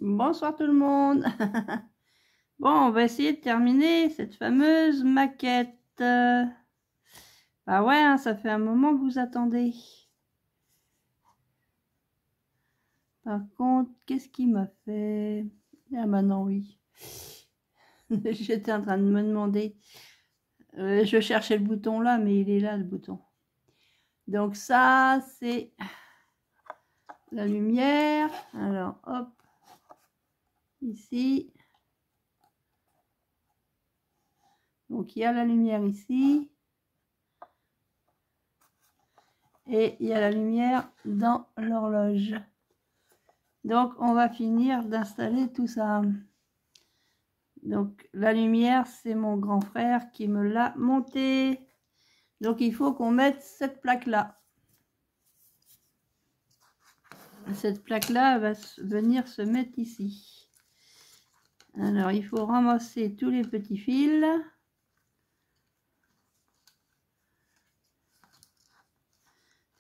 Bonsoir tout le monde. Bon, on va essayer de terminer cette fameuse maquette. Bah ouais, hein, ça fait un moment que vous attendez. Par contre, qu'est-ce qui m'a fait... Ah maintenant oui. J'étais en train de me demander. Je cherchais le bouton là, mais il est là le bouton. Donc ça, c'est la lumière. Alors, hop. Ici. Donc il y a la lumière ici. Et il y a la lumière dans l'horloge. Donc on va finir d'installer tout ça. Donc la lumière, c'est mon grand frère qui me l'a montée. Donc il faut qu'on mette cette plaque là. Cette plaque là va venir se mettre ici. Alors il faut ramasser tous les petits fils.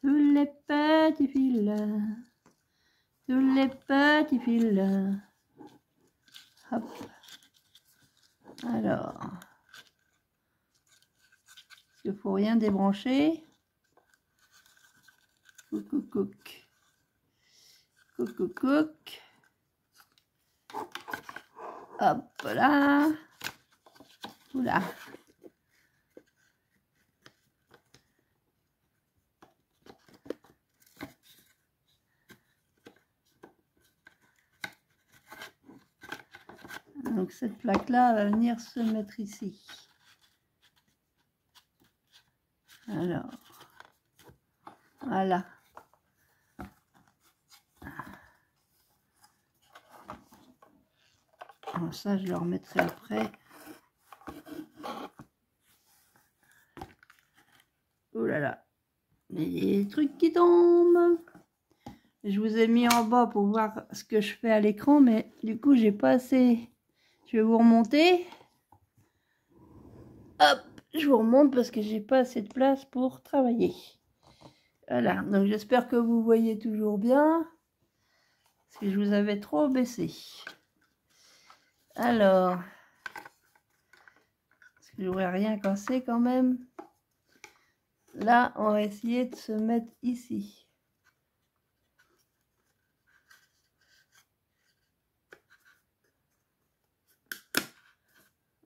Tous les petits fils. Tous les petits fils. Hop. Alors, il ne faut rien débrancher. Coucou, couc. Coucou, couc. Hop là. Oula. Donc cette plaque là va venir se mettre ici. Alors, voilà. Alors ça, je le remettrai après. Oh là là, il y a des trucs qui tombent. Je vous ai mis en bas pour voir ce que je fais à l'écran, mais du coup, j'ai pas assez. Je vais vous remonter. Hop, je vous remonte parce que j'ai pas assez de place pour travailler. Voilà, donc j'espère que vous voyez toujours bien. Parce que je vous avais trop baissé. Alors, parce que je voudrais rien casser quand même. Là, on va essayer de se mettre ici.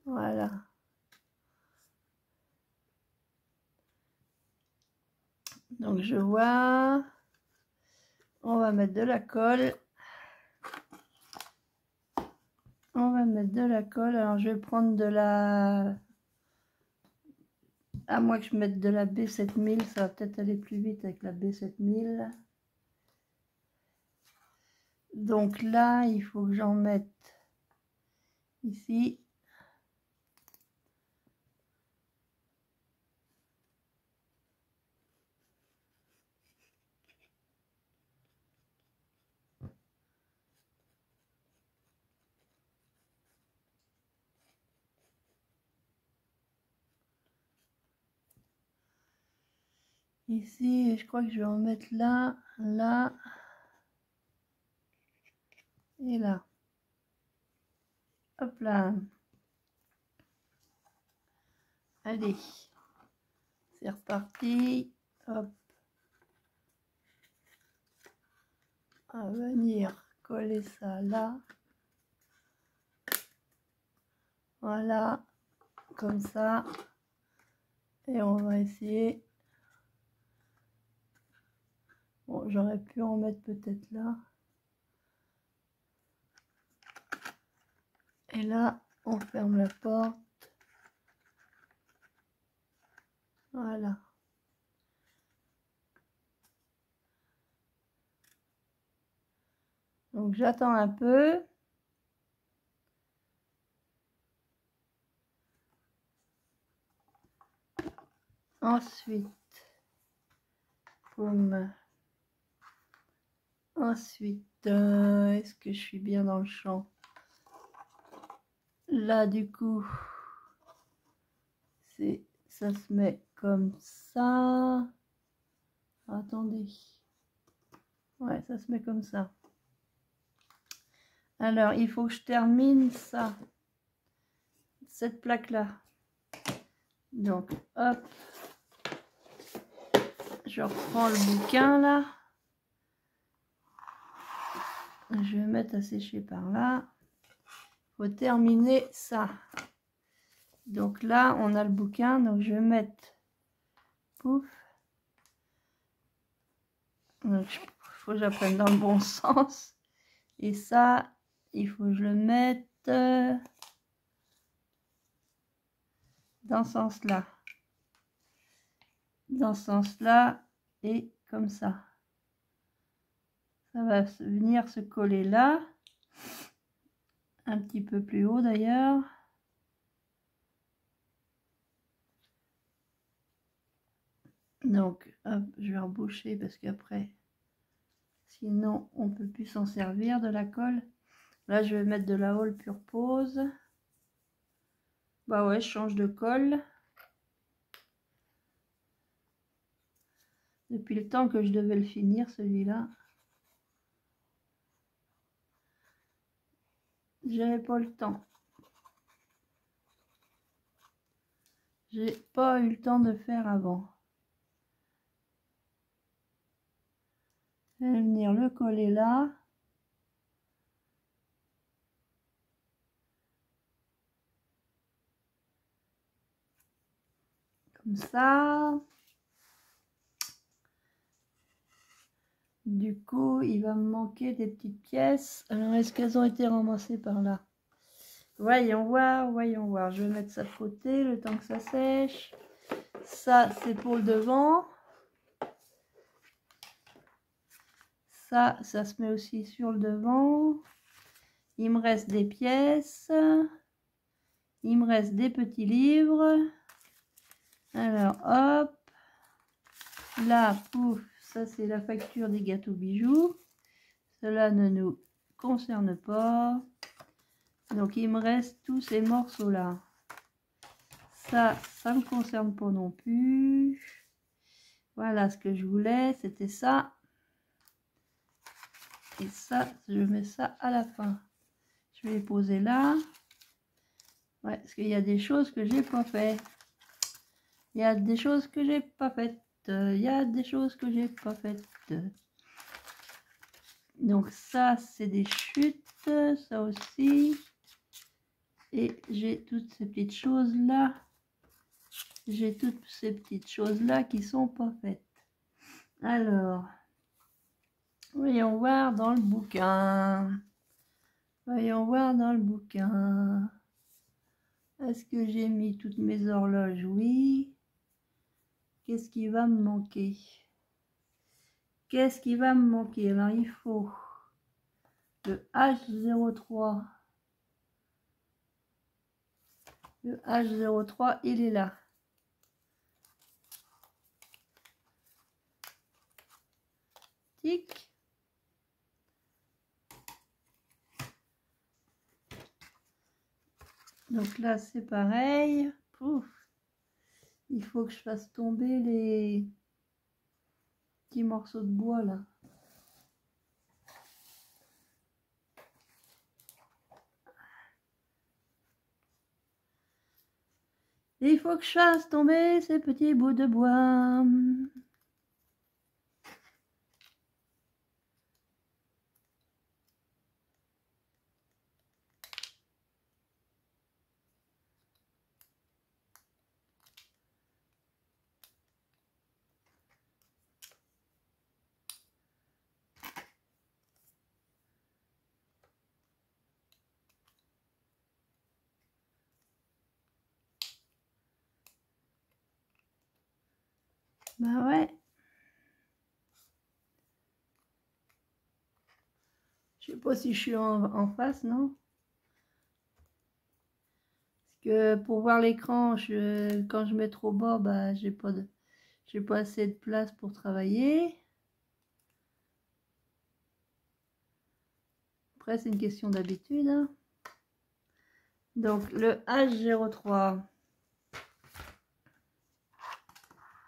Voilà. Donc je vois, on va mettre de la colle. On va mettre de la colle. Alors je vais prendre de la... À moins que je mette de la B7000, ça va peut-être aller plus vite avec la B7000. Donc là, il faut que j'en mette ici. Ici, et je crois que je vais en mettre là, là et là. Hop là. Allez, c'est reparti. Hop. On va venir coller ça là. Voilà, comme ça. Et on va essayer. Bon, j'aurais pu en mettre peut-être là. Et là, on ferme la porte. Voilà. Donc j'attends un peu. Ensuite, boum. Ensuite, est-ce que je suis bien dans le champ? Là, du coup, ça se met comme ça. Attendez. Ouais, ça se met comme ça. Alors, il faut que je termine ça. Cette plaque-là. Donc, hop. Je reprends le bouquin, là. Je vais mettre à sécher par là. Il faut terminer ça. Donc là, on a le bouquin. Donc, je vais mettre... Pouf. Donc, il faut que j'apprenne dans le bon sens. Et ça, il faut que je le mette dans ce sens-là. Dans ce sens-là et comme ça. Ça va venir se coller là. Un petit peu plus haut d'ailleurs. Donc, hop, je vais reboucher parce qu'après, sinon, on ne peut plus s'en servir de la colle. Là, je vais mettre de la All Purpose. Bah ouais, je change de colle. Depuis le temps que je devais le finir, celui-là. J'avais pas le temps. J'ai pas eu le temps de faire avant. Je vais venir le coller là. Comme ça. Du coup, il va me manquer des petites pièces. Alors, est-ce qu'elles ont été ramassées par là? Voyons voir, voyons voir. Je vais mettre ça de côté le temps que ça sèche. Ça, c'est pour le devant. Ça se met aussi sur le devant. Il me reste des pièces. Il me reste des petits livres. Alors, hop. Là, pouf, ça c'est la facture des gâteaux bijoux. Cela ne nous concerne pas. Donc, il me reste tous ces morceaux-là. Ça ne me concerne pas non plus. Voilà ce que je voulais, c'était ça. Et ça, je mets ça à la fin. Je vais les poser là. Ouais, parce qu'il y a des choses que j'ai pas fait. Il y a des choses que j'ai pas faites. Il y a des choses que j'ai pas faites. Donc ça, c'est des chutes. Ça aussi. Et j'ai toutes ces petites choses-là. J'ai toutes ces petites choses-là qui sont pas faites. Alors, voyons voir dans le bouquin. Voyons voir dans le bouquin. Est-ce que j'ai mis toutes mes horloges? Oui. Qu'est-ce qui va me manquer? Qu'est-ce qui va me manquer? Alors, il faut le H03. Le H03, il est là. Tic. Donc là, c'est pareil. Pouf. Il faut que je fasse tomber les petits morceaux de bois là. Et il faut que je fasse tomber ces petits bouts de bois. Bah ouais. Je sais pas si je suis en face, non? Parce que pour voir l'écran, quand je mets trop bas, bah j'ai pas assez de place pour travailler. Après, c'est une question d'habitude. Hein. Donc le H03.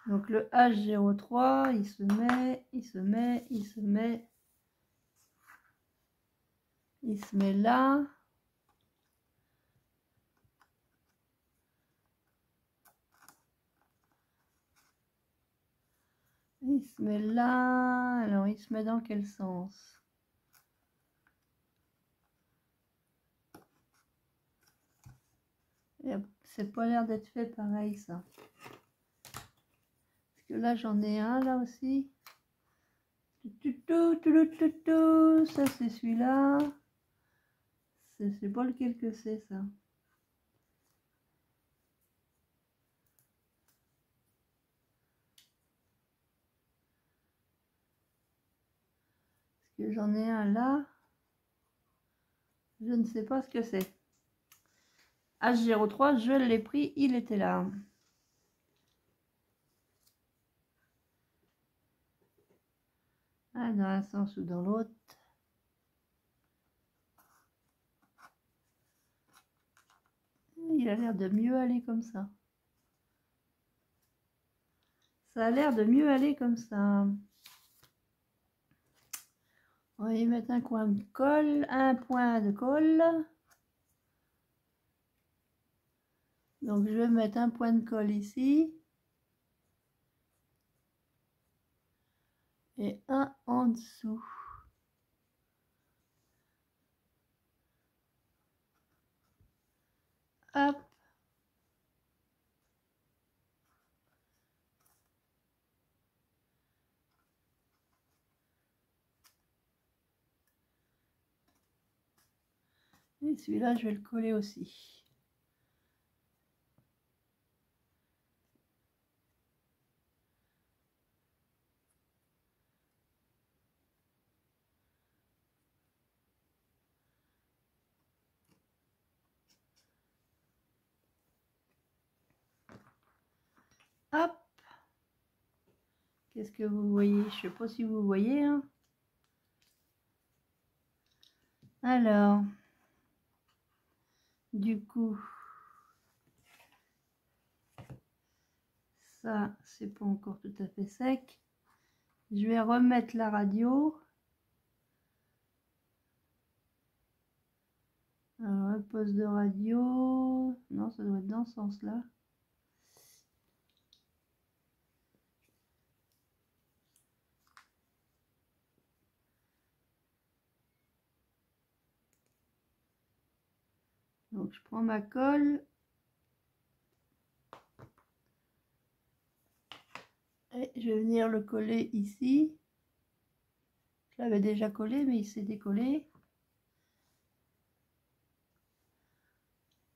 Donc le H03, il se met. Il se met là. Il se met là. Alors, il se met dans quel sens? C'est pas l'air d'être fait pareil, ça. Parce que là, j'en ai un, là aussi. Ça, c'est celui-là. C'est pas lequel que c'est, ça. Parce que j'en ai un là. Je ne sais pas ce que c'est. H03, je l'ai pris, il était là. Ah, dans un sens ou dans l'autre. Il a l'air de mieux aller comme ça. Ça a l'air de mieux aller comme ça. On va y mettre un coin de colle, un point de colle. Donc je vais mettre un point de colle ici. Et un en dessous. Hop. Et celui-là, je vais le coller aussi. Hop. Qu'est-ce que vous voyez? Je sais pas si vous voyez. Hein. Alors, du coup, ça, c'est pas encore tout à fait sec. Je vais remettre la radio. Alors, un poste de radio. Non, ça doit être dans ce sens-là. Donc, je prends ma colle. Et je vais venir le coller ici. Je l'avais déjà collé, mais il s'est décollé.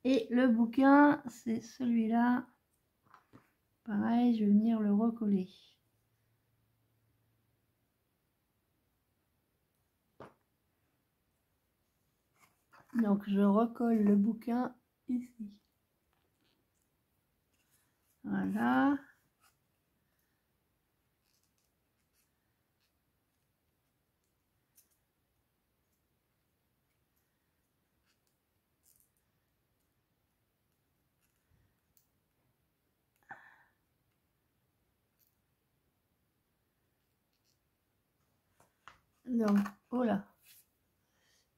Et le bouquin, c'est celui-là. Pareil, je vais venir le recoller. Donc, je recolle le bouquin ici. Voilà. Donc, voilà.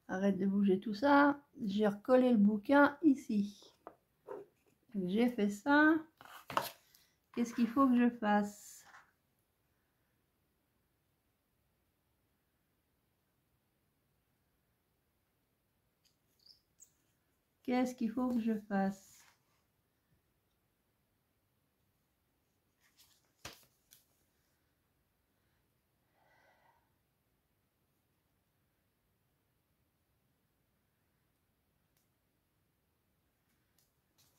Arrête de bouger tout ça. J'ai recollé le bouquin ici. J'ai fait ça. Qu'est-ce qu'il faut que je fasse? Qu'est-ce qu'il faut que je fasse?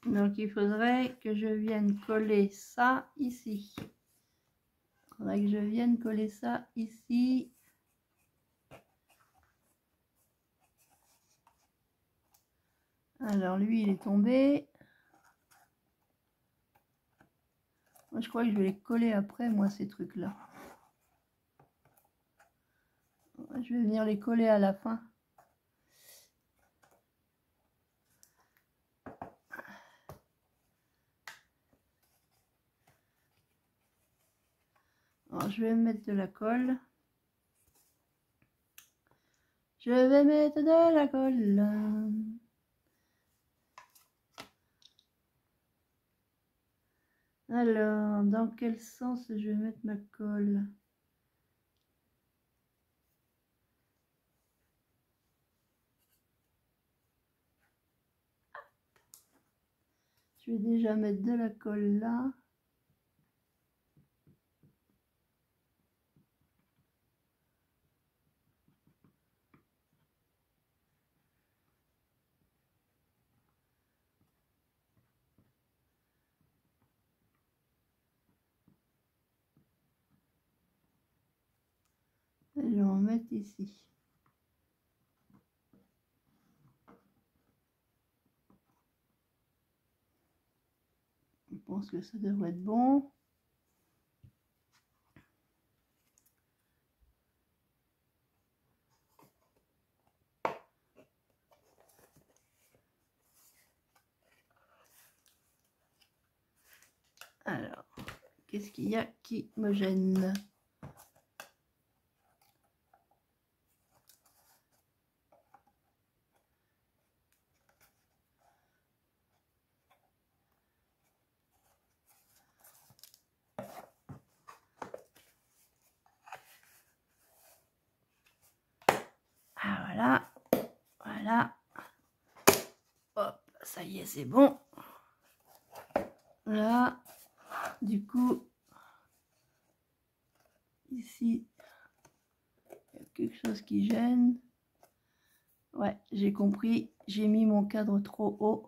Donc, il faudrait que je vienne coller ça ici. Il faudrait que je vienne coller ça ici. Alors, lui, il est tombé. Moi, je crois que je vais les coller après, moi, ces trucs-là. Je vais venir les coller à la fin. Alors, je vais mettre de la colle. Je vais mettre de la colle. Alors, dans quel sens je vais mettre ma colle? Je vais déjà mettre de la colle là. Et je vais en mettre ici. Je pense que ça devrait être bon. Alors, qu'est-ce qu'il y a qui me gêne? Ah voilà, voilà. Hop, ça y est, c'est bon. Là, du coup, ici, il y a quelque chose qui gêne. Ouais, j'ai compris, j'ai mis mon cadre trop haut.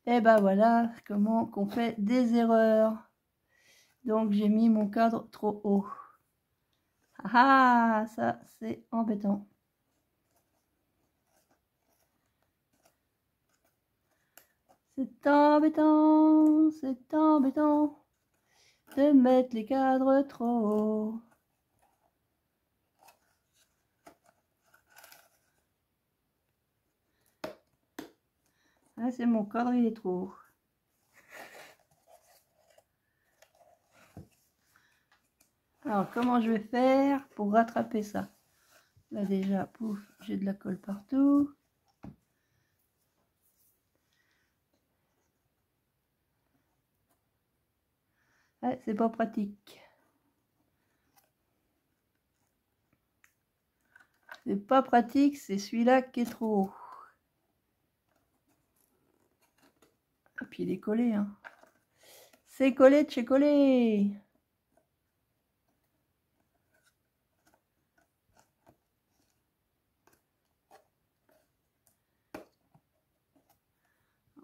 Et ben voilà comment qu'on fait des erreurs. Donc j'ai mis mon cadre trop haut. Ah, ça c'est embêtant. C'est embêtant de mettre les cadres trop haut. Ah, c'est mon cadre, il est trop haut. Alors, comment je vais faire pour rattraper ça? Là déjà, pouf, j'ai de la colle partout. Ah, c'est pas pratique. C'est pas pratique, c'est celui-là qui est trop haut. Et puis il est collé, hein. C'est collé de chez collé.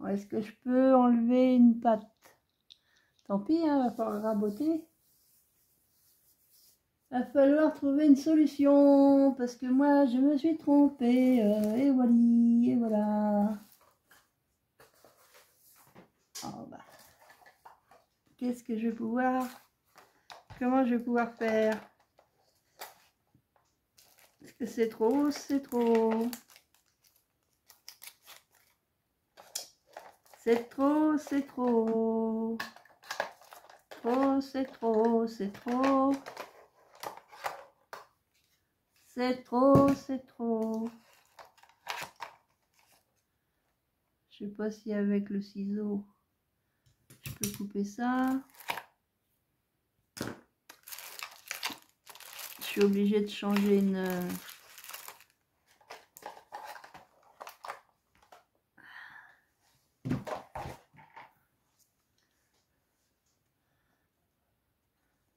Est-ce que je peux enlever une patte? Tant pis, hein, va falloir raboter. Va falloir trouver une solution parce que moi je me suis trompée. Et voilà, et voilà. Oh, bah. Qu'est-ce que je vais pouvoir... Comment je vais pouvoir faire? Est-ce que c'est trop? C'est trop. C'est trop, c'est trop. Trop, c'est trop, c'est trop. C'est trop, c'est trop. Je sais pas si avec le ciseau, je peux couper ça. Je suis obligée de changer une...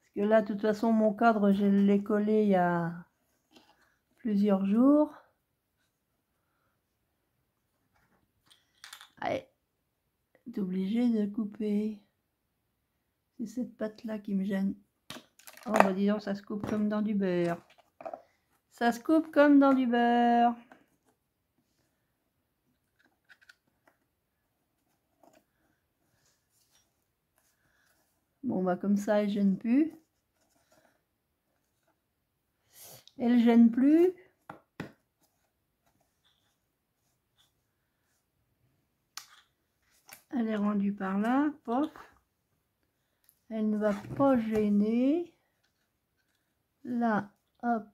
Parce que là, de toute façon, mon cadre, je l'ai collé il y a plusieurs jours. Allez, t'es obligé de couper. C'est cette patte-là qui me gêne. Oh, bah dis donc, ça se coupe comme dans du beurre. Ça se coupe comme dans du beurre. Bon, bah comme ça, elle gêne plus. Elle gêne plus. Elle est rendue par là, pop. Elle ne va pas gêner. Là, hop.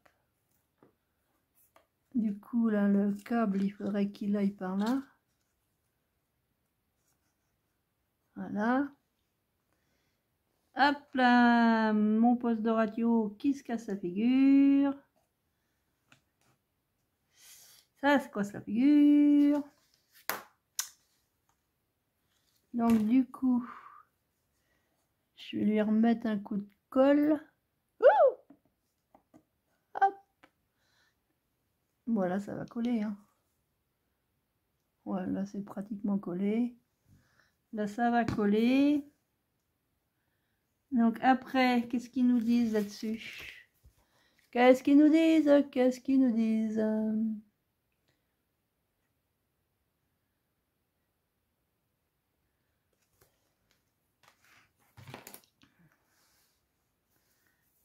Du coup, là, le câble, il faudrait qu'il aille par là. Voilà. Hop là, mon poste de radio qui se casse la figure. Ça se casse la figure. Donc du coup, je vais lui remettre un coup de colle. Hop. Voilà, ça va coller. Hein. Ouais, là c'est pratiquement collé. Là ça va coller. Donc après, qu'est-ce qu'ils nous disent là-dessus? Qu'est-ce qu'ils nous disent? Qu'est-ce qu'ils nous disent?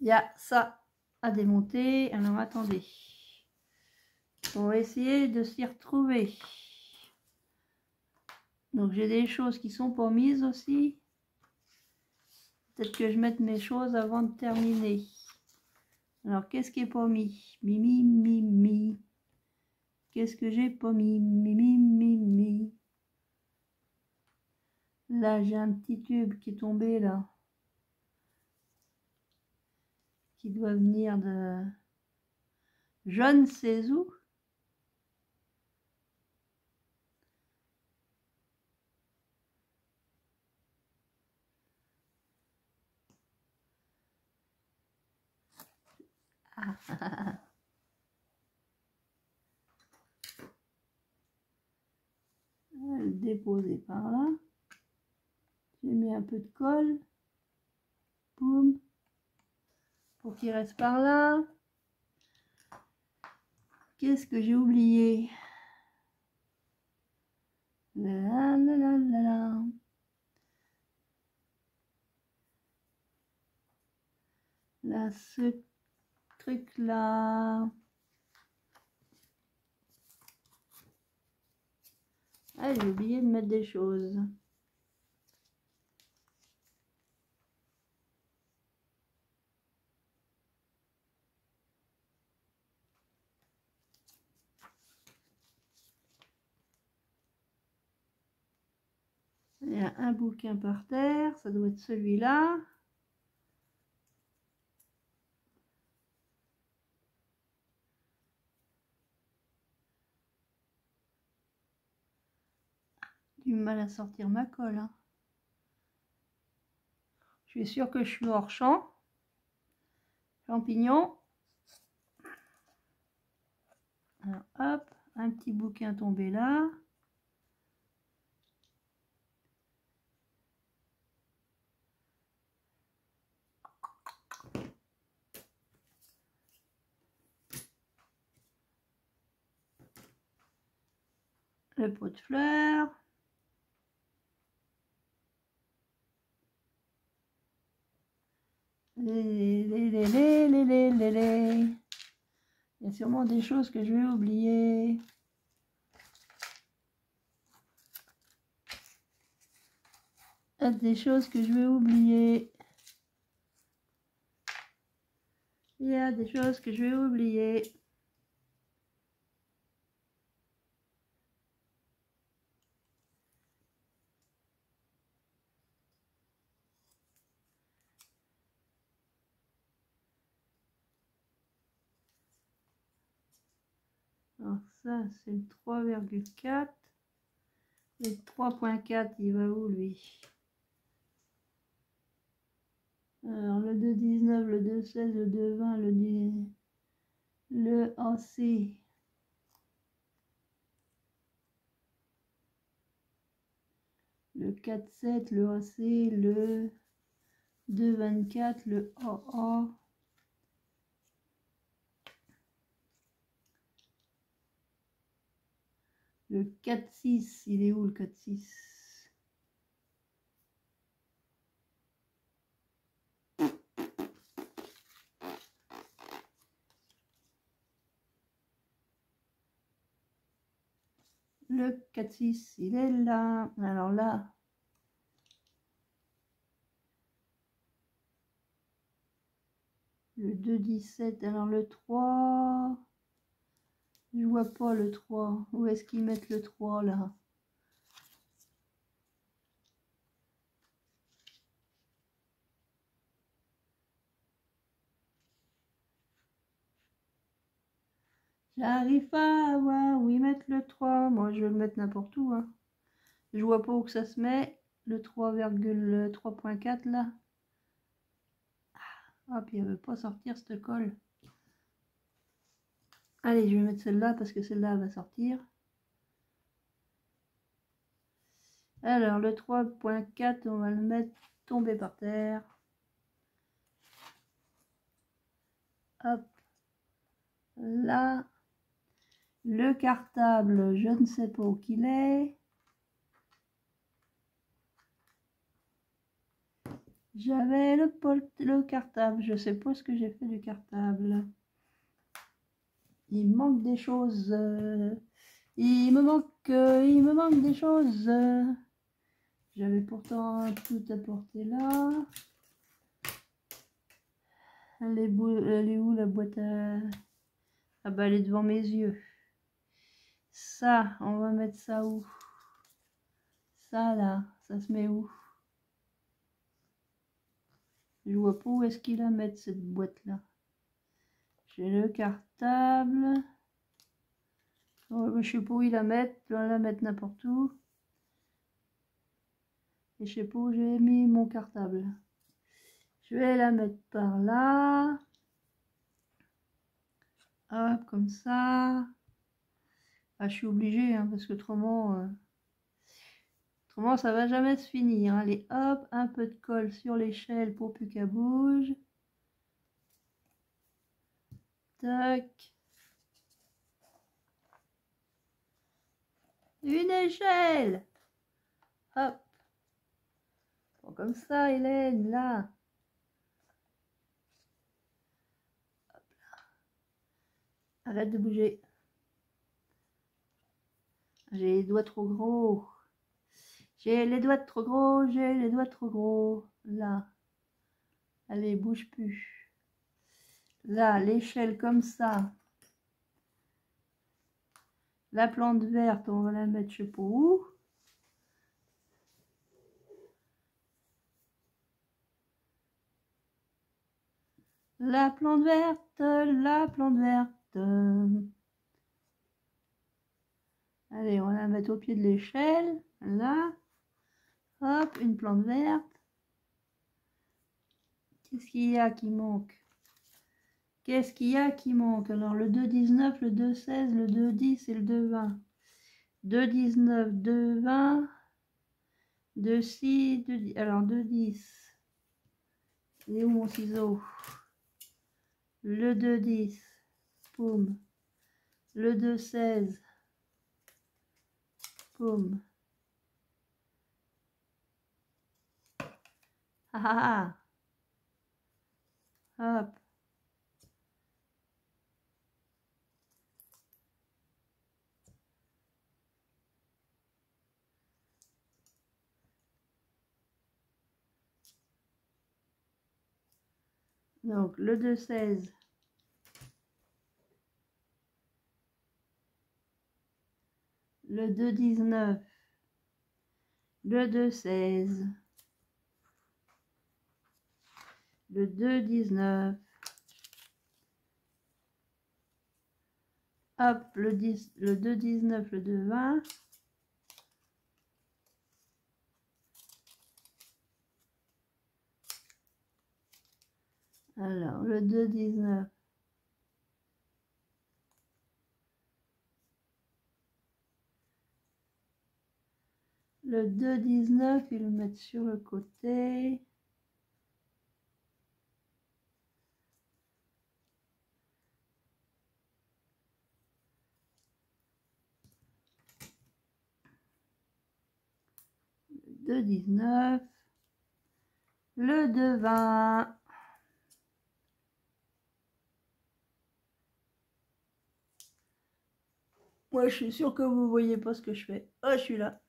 Il y a ça à démonter. Alors attendez. On va essayer de s'y retrouver. Donc j'ai des choses qui sont pas mises aussi. Peut-être que je mette mes choses avant de terminer. Alors qu'est-ce qui est pas mis? Mimi, mimi. Qu'est-ce que j'ai pas mis? Mimi, mimi. Là j'ai un petit tube qui est tombé là. Qui doit venir de je ne sais où. Ah. On va le déposer par là. J'ai mis un peu de colle. Boum. Pour qu'il reste par là. Qu'est-ce que j'ai oublié? La la la la la. Là, ce truc là. Ah, j'ai oublié de mettre des choses. Il y a un bouquin par terre, ça doit être celui-là. Du mal à sortir ma colle. Hein. Je suis sûre que je suis hors champ. Champignon. Alors hop, un petit bouquin tombé là. Le pot de fleurs. Il y a sûrement des choses que je vais oublier. Des choses que je vais oublier. Il y a des choses que je vais oublier. Alors ça, c'est le 3,4. Le 3,4, il va où lui? Alors le 2,19, le 2,16, le 2,20, le AC. Le 4,7, le AC, le 2,24, le AA. Le 4,6, il est où le 4,6? Le 4,6, il est là. Alors là, le 2,17, alors le 3. Je vois pas le 3. Où est-ce qu'ils mettent le 3 là? J'arrive pas à voir où ils mettent le 3. Moi, je vais le mettre n'importe où. Hein. Je vois pas où que ça se met. Le 3,3.4 là. Ah, puis elle veut pas sortir cette colle. Allez, je vais mettre celle-là parce que celle-là va sortir. Alors, le 3.4, on va le mettre tomber par terre. Hop. Là. Le cartable, je ne sais pas où qu'il est. J'avais le cartable. Je sais pas ce que j'ai fait du cartable. Il me manque des choses. Il me manque des choses. J'avais pourtant tout apporté là. Elle est où la boîte à... Ah bah elle est devant mes yeux. Ça, on va mettre ça où? Ça là, ça se met où? Je vois pas où est-ce qu'il la mettre cette boîte là. J'ai le cartable. Oh, je sais pas où il la mettre. Je vais la mettre n'importe où. Et je sais pas où j'ai mis mon cartable. Je vais la mettre par là. Hop, comme ça. Ah, je suis obligée, hein, parce que autrement ça va jamais se finir. Allez, hop, un peu de colle sur l'échelle pour plus qu'elle bouge. Tac. Une échelle. Hop. Bon, comme ça, Hélène, là. Hop là. Arrête de bouger. J'ai les doigts trop gros. J'ai les doigts trop gros, j'ai les doigts trop gros. Là. Allez, bouge plus. Là, l'échelle comme ça. La plante verte, on va la mettre je sais pas où. La plante verte, la plante verte. Allez, on va la mettre au pied de l'échelle. Là. Hop, une plante verte. Qu'est-ce qu'il y a qui manque? Qu'est-ce qu'il y a qui manque? Alors, le 2,19, le 2,16, le 2,10 et le 2,20. 2,19, 2,20, 2,6, 2,10. Alors, 2,10. Il est où mon ciseau? Le 2,10. Poum. Le 2,16. Poum. Ah ah ah. Hop. Donc, le 2,16. Le 2,19. Le 2,16. Le 2,19. Hop, le 2,19, le 2,20. Alors, le 2,19. Le 2,19, ils le mettent sur le côté. Le 2,19. Le 2,20. Moi, je suis sûre que vous voyez pas ce que je fais. Oh, je suis là.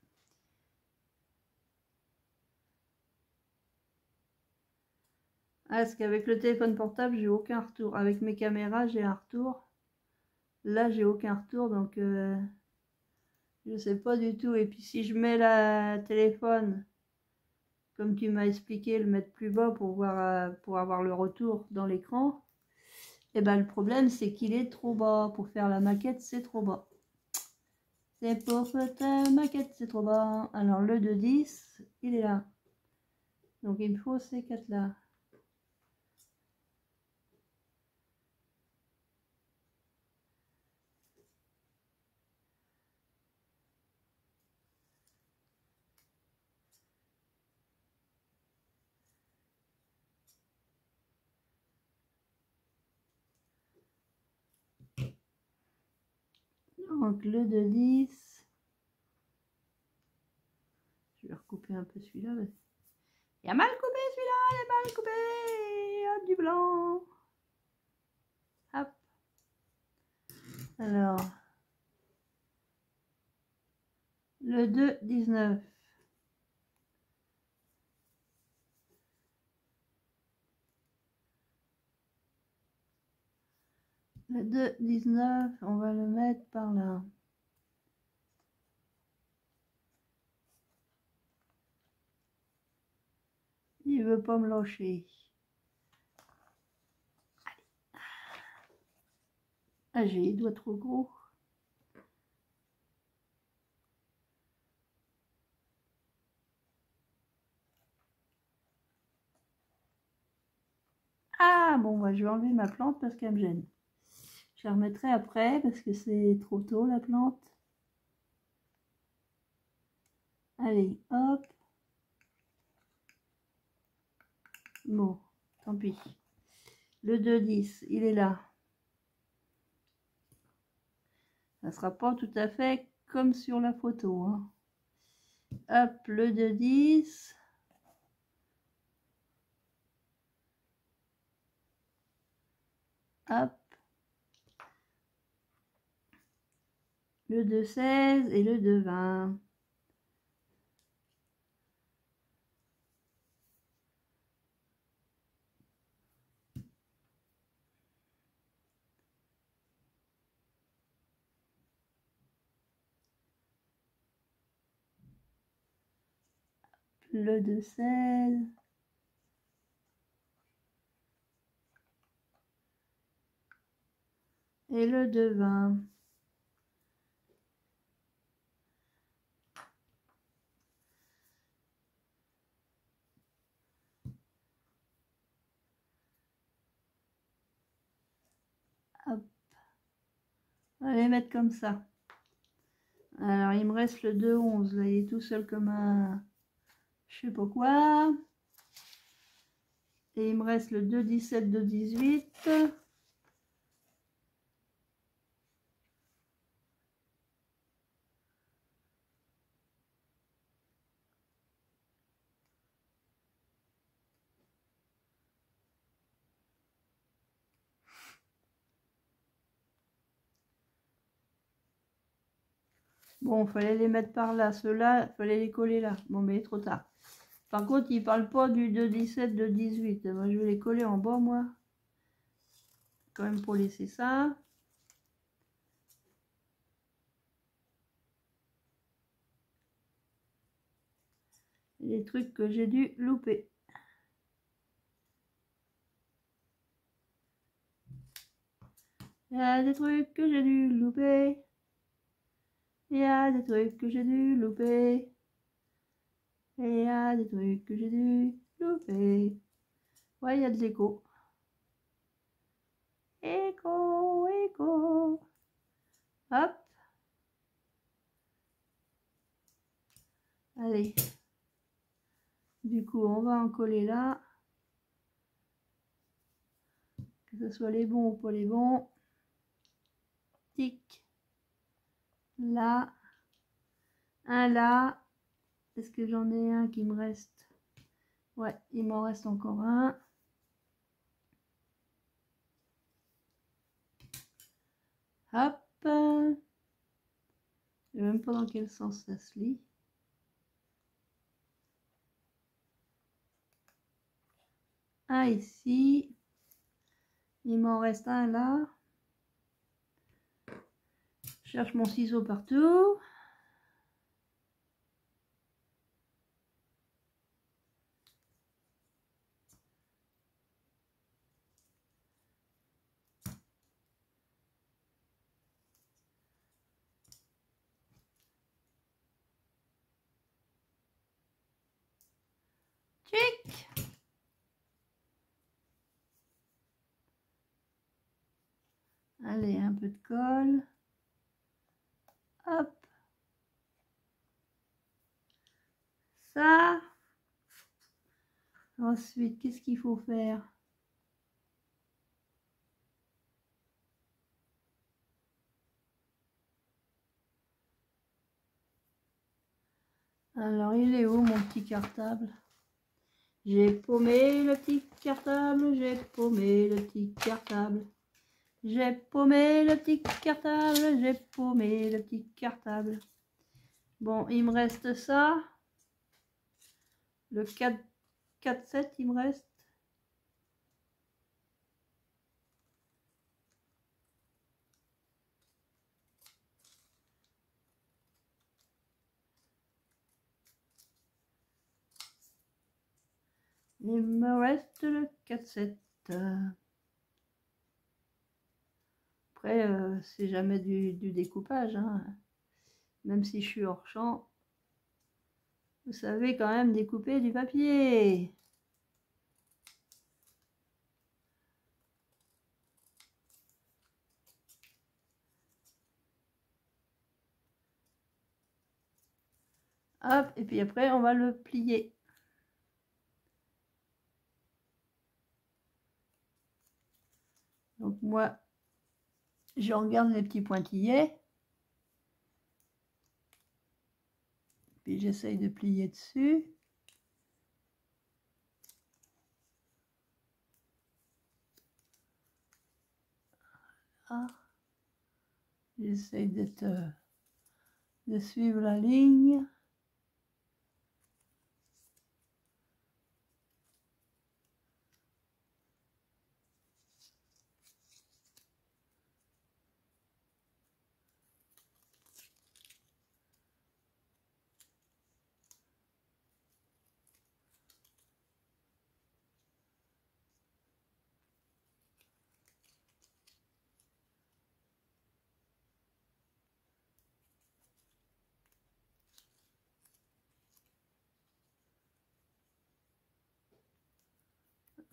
Ah, parce qu'avec le téléphone portable, j'ai aucun retour. Avec mes caméras, j'ai un retour. Là, j'ai aucun retour, donc je sais pas du tout. Et puis si je mets la téléphone, comme tu m'as expliqué, le mettre plus bas pour voir, pour avoir le retour dans l'écran, et ben le problème c'est qu'il est trop bas. Pour faire la maquette, c'est trop bas. C'est pour cette maquette, c'est trop bas. Alors le 2,10, il est là. Donc il me faut ces 4 là. Donc le 2,10. Je vais recouper un peu celui-là. Il a mal coupé celui-là, il a mal coupé. Hop, du blanc. Hop. Alors, le 2,19. Le 2,19, on va le mettre par là. Il veut pas me lâcher. Ah, j'ai les doigts trop gros. Ah, bon, bah, je vais enlever ma plante parce qu'elle me gêne. Je la remettrai après parce que c'est trop tôt, la plante. Allez, hop. Bon, tant pis. Le 2,10, il est là. Ça sera pas tout à fait comme sur la photo, hein. Hop, le 2,10. Hop. Le 2,16 et le 2,20. Le 2,16. Et le 2,20. Hop. On va les mettre comme ça. Alors, il me reste le 2,11. Là, il est tout seul comme un... je sais pas quoi. Et il me reste le 2,17, 2,18. Bon, il fallait les mettre par là. Ceux-là, il fallait les coller là. Bon, mais il est trop tard. Par contre, il ne parle pas du 2,17, 2,18. Moi, je vais les coller en bas, moi. Quand même pour laisser ça. Les trucs que j'ai dû louper. Il y a des trucs que j'ai dû louper. Il y a des trucs que j'ai dû louper. Et il y a des trucs que j'ai dû louper. Ouais, il y a de l'écho. Écho, écho. Hop. Allez. Du coup, on va en coller là. Que ce soit les bons ou pas les bons. Tic. Là. Un là. Est-ce que j'en ai un qui me reste? Ouais, il m'en reste encore un. Hop. Je sais même pas dans quel sens ça se lit. Un ici. Il m'en reste un là. cherche mon ciseau partout. Tchic! Allez, un peu de colle. Hop. Ça. Ensuite, qu'est-ce qu'il faut faire? Alors, il est où mon petit cartable? J'ai paumé le petit cartable, j'ai paumé le petit cartable. J'ai paumé le petit cartable, j'ai paumé le petit cartable. Bon, il me reste ça. Le 4-7, il me reste. Il me reste le 4-7. Après, c'est jamais du découpage, hein. Même si je suis hors champ, vous savez quand même découper du papier. Hop, et puis après, on va le plier. Donc moi, je regarde les petits pointillés. Puis j'essaye de plier dessus. Ah. J'essaye de suivre la ligne.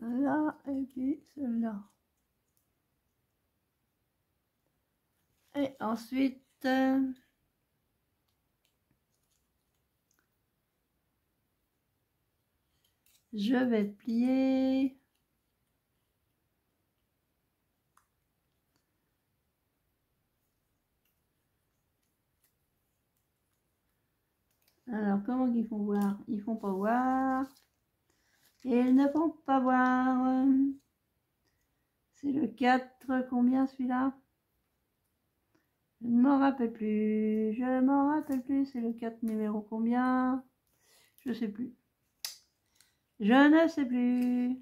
Là, et puis celui-là. Et ensuite, je vais plier. Alors, comment ils font voir? Ils font pas voir. Ils ne font pas voir. C'est le 4, combien celui-là? Je ne m'en rappelle plus. Je m'en rappelle plus. C'est le 4 numéro combien? Je sais plus. Je ne sais plus.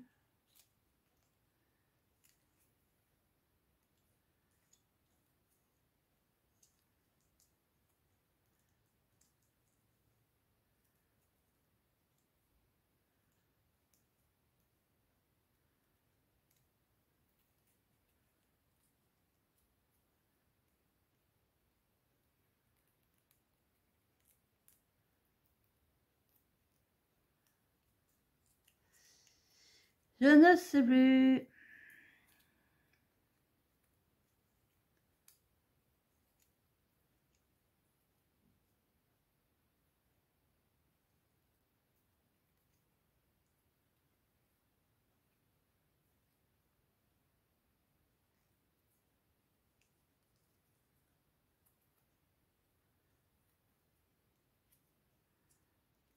Je ne sais plus.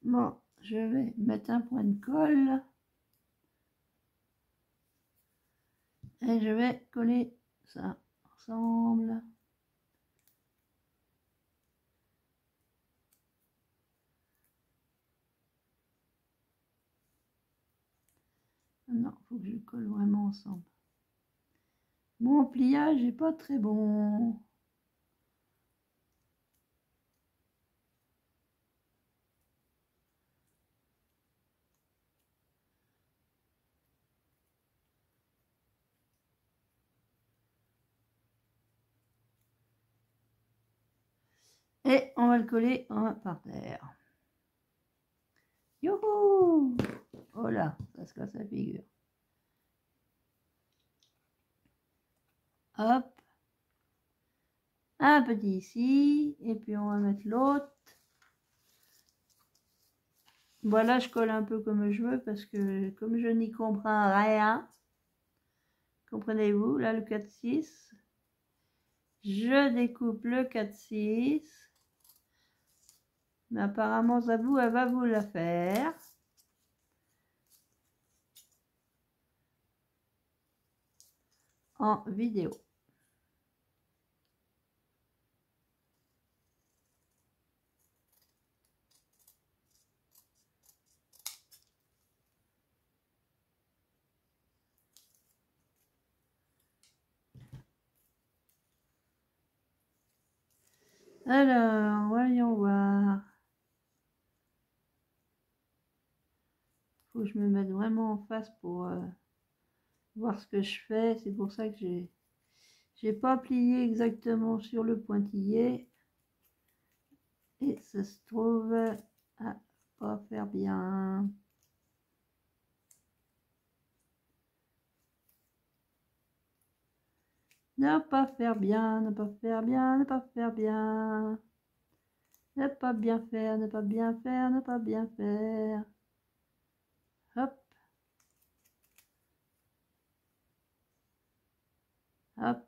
Bon, je vais mettre un point de colle. Et je vais coller ça ensemble. Non, il faut que je colle vraiment ensemble. Mon pliage n'est pas très bon. Et on va le coller par terre. Youhou! Oh là, ça se casse la figure. Hop. Un petit ici. Et puis on va mettre l'autre. Voilà, je colle un peu comme je veux parce que comme je n'y comprends rien, comprenez-vous, là le 4-6, je découpe le 4-6, mais apparemment Zabou, elle va vous la faire. En vidéo. Alors, voyons voir. Faut que je me mette vraiment en face pour voir ce que je fais. C'est pour ça que j'ai pas plié exactement sur le pointillé. Et ça se trouve à pas faire bien. Ne pas faire bien, ne pas faire bien, ne pas faire bien. Ne pas bien faire, ne pas bien faire, ne pas bien faire. Hop. Hop.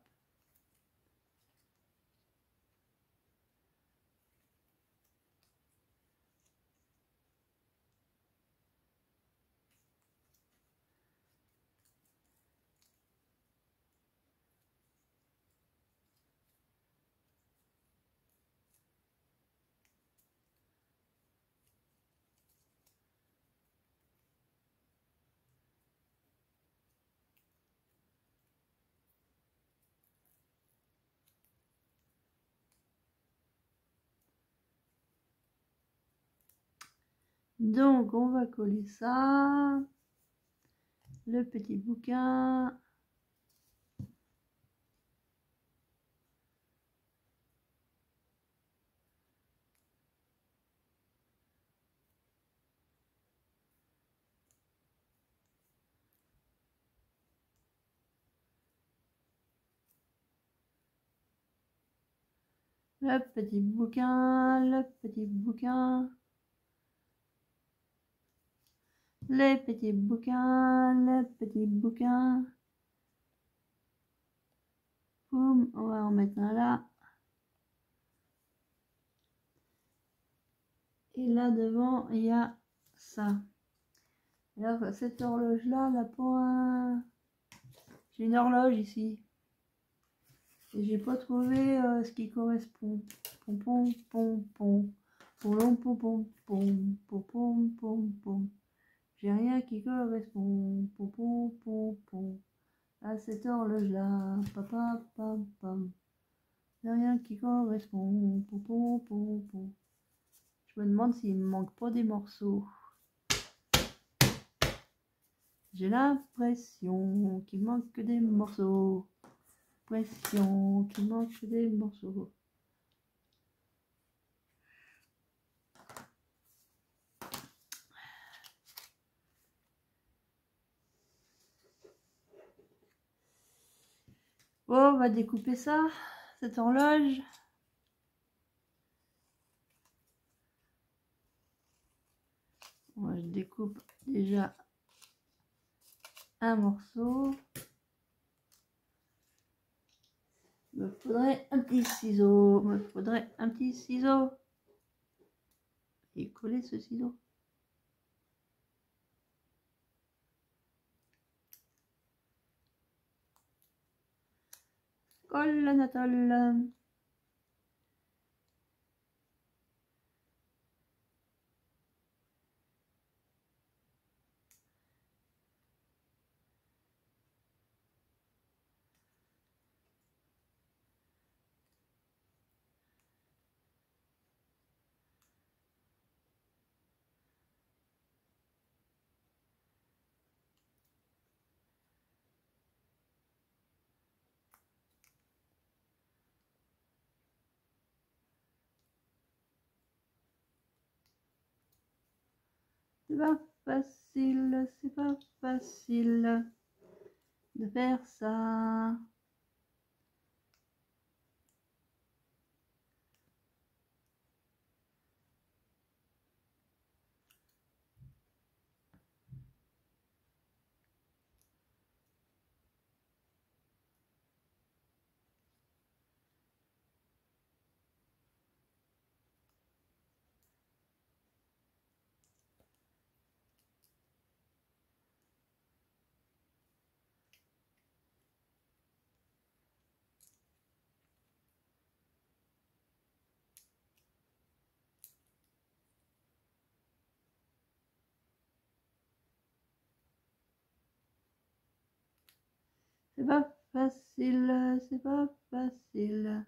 Donc, on va coller ça. Le petit bouquin. Le petit bouquin, le petit bouquin. Les petits bouquins, le petit bouquin. Boum, on va en mettre un là. Et là devant, il y a ça. Alors, cette horloge-là, là pour un... J'ai une horloge ici. Et j'ai pas trouvé ce qui correspond. Pom pom pom pom. Pom pom pom pom pom pom pom pom. J'ai rien qui correspond. Pom pom pom pom. À cette horloge-là. Papa pam pam. J'ai rien qui correspond. Pom pom pom pom. Je me demande s'il me manque pas des morceaux. J'ai l'impression qu'il manque des morceaux. Pression qu'il manque des morceaux. Bon, on va découper ça, cette horloge. Moi, je découpe déjà un morceau. Il me faudrait un petit ciseau. Il me faudrait un petit ciseau. Et coller ce ciseau. Colle Anatole. C'est pas facile de faire ça. C'est pas facile, c'est pas facile.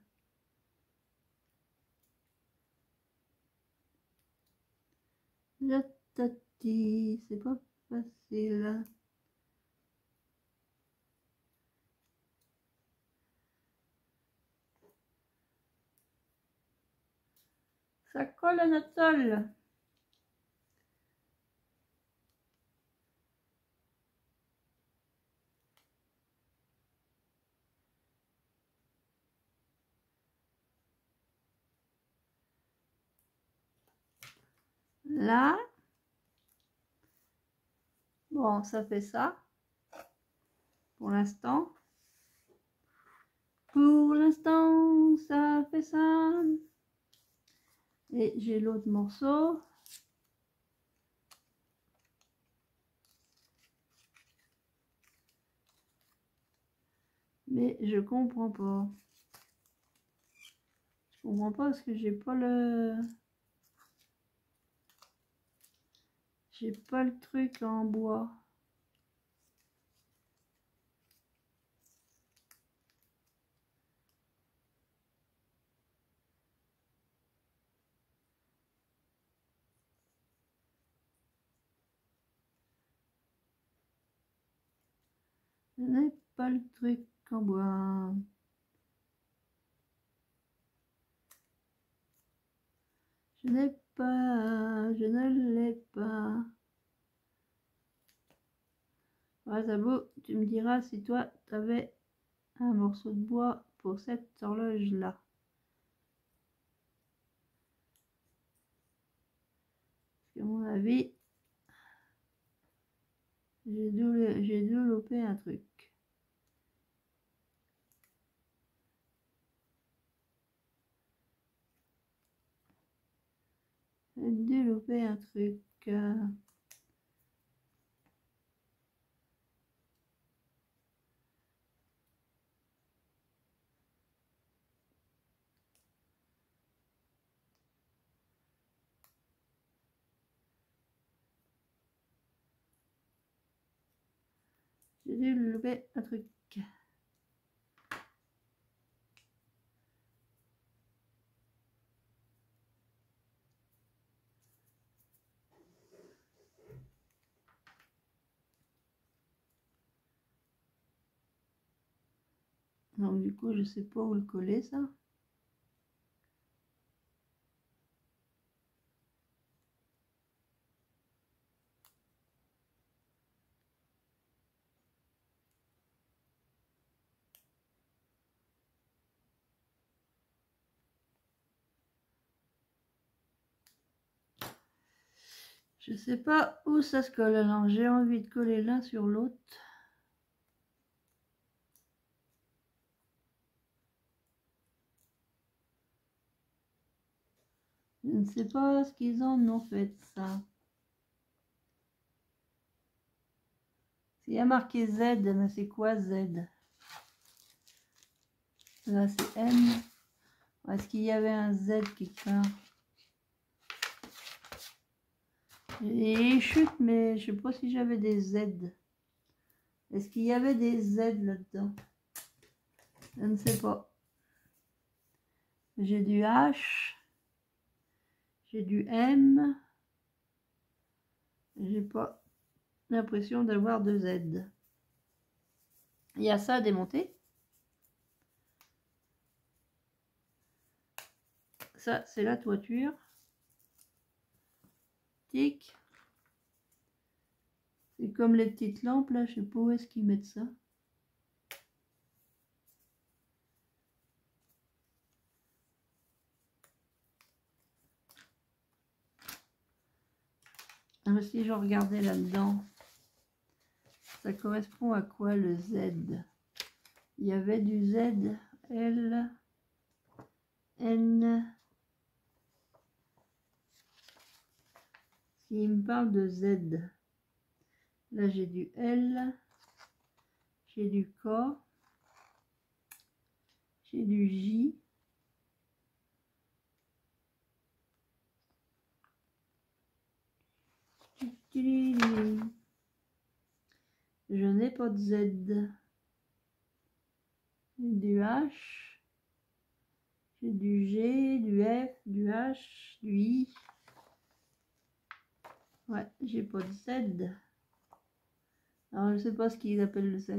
Je te dis, c'est pas facile. Ça colle à notre sol. Là. Bon, ça fait ça. Pour l'instant. Pour l'instant, ça fait ça. Et j'ai l'autre morceau. Mais je comprends pas. Je comprends pas parce que j'ai pas le... J'ai pas le truc en bois. Je n'ai pas le truc en bois. Je ne l'ai pas. Ouais, Zabo, tu me diras si toi, tu avais un morceau de bois pour cette horloge-là. Parce qu'à mon avis, j'ai dû louper un truc. J'ai dû louper un truc. J'ai dû louper un truc. Donc du coup, je sais pas où le coller, ça. Je sais pas où ça se colle. Alors j'ai envie de coller l'un sur l'autre. Je ne sais pas ce qu'ils en ont fait, ça. S'il y a marqué Z, mais c'est quoi Z? Là, c'est M. Est-ce qu'il y avait un Z quelque part? Et chute, mais je sais pas si j'avais des Z. Est-ce qu'il y avait des Z là-dedans? Je ne sais pas. J'ai du H. J'ai du M. J'ai pas l'impression d'avoir de Z. Il y a ça à démonter. Ça, c'est la toiture. Tic. C'est comme les petites lampes là, je sais pas où est-ce qu'ils mettent ça. Ah, si je regardais là-dedans, ça correspond à quoi le Z? Il y avait du Z, L, N. S'il me parle de Z, là j'ai du L, j'ai du K, j'ai du J. Je n'ai pas de Z. J'ai du H, j'ai du G, du F, du H, du I. Ouais, j'ai pas de Z. Alors, je sais pas ce qu'ils appellent le Z.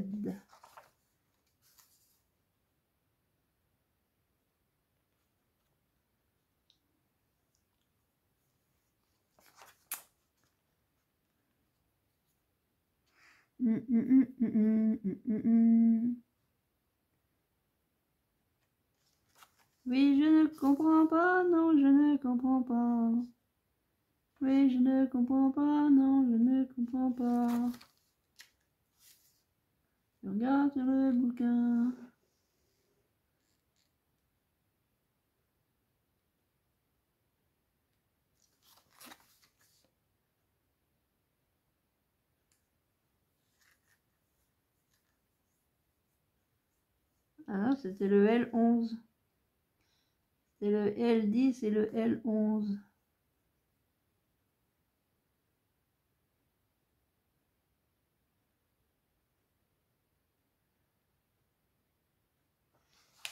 Oui, je ne comprends pas, non, je ne comprends pas. Oui, je ne comprends pas, non, je ne comprends pas. Je regarde sur le bouquin. Ah, c'était le L11. C'est le L10 et le L11.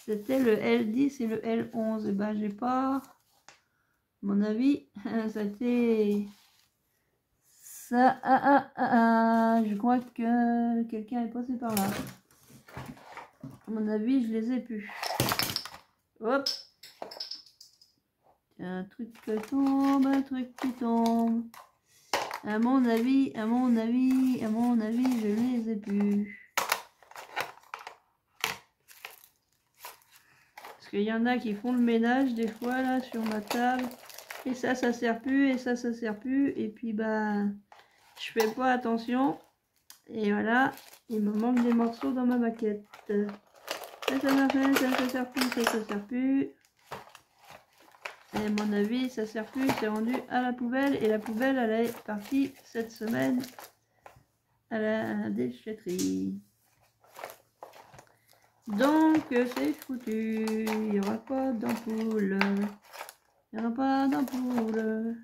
C'était le L10 et le L11. Et ben, j'ai pas... À mon avis, c'était... Ça... je crois que quelqu'un est passé par là. À mon avis, je les ai plus. Hop. Un truc qui tombe, un truc qui tombe. À mon avis, je les ai plus. Parce qu'il y en a qui font le ménage des fois là sur ma table. Et ça sert plus, et ça sert plus. Et puis bah, je fais pas attention. Et voilà, il me manque des morceaux dans ma maquette. Ça sert plus, ça sert plus, ça sert plus. Et à mon avis, ça sert plus, c'est rendu à la poubelle. Et la poubelle, elle est partie cette semaine à la déchetterie. Donc, c'est foutu. Il n'y aura pas d'ampoule. Il n'y aura pas d'ampoule.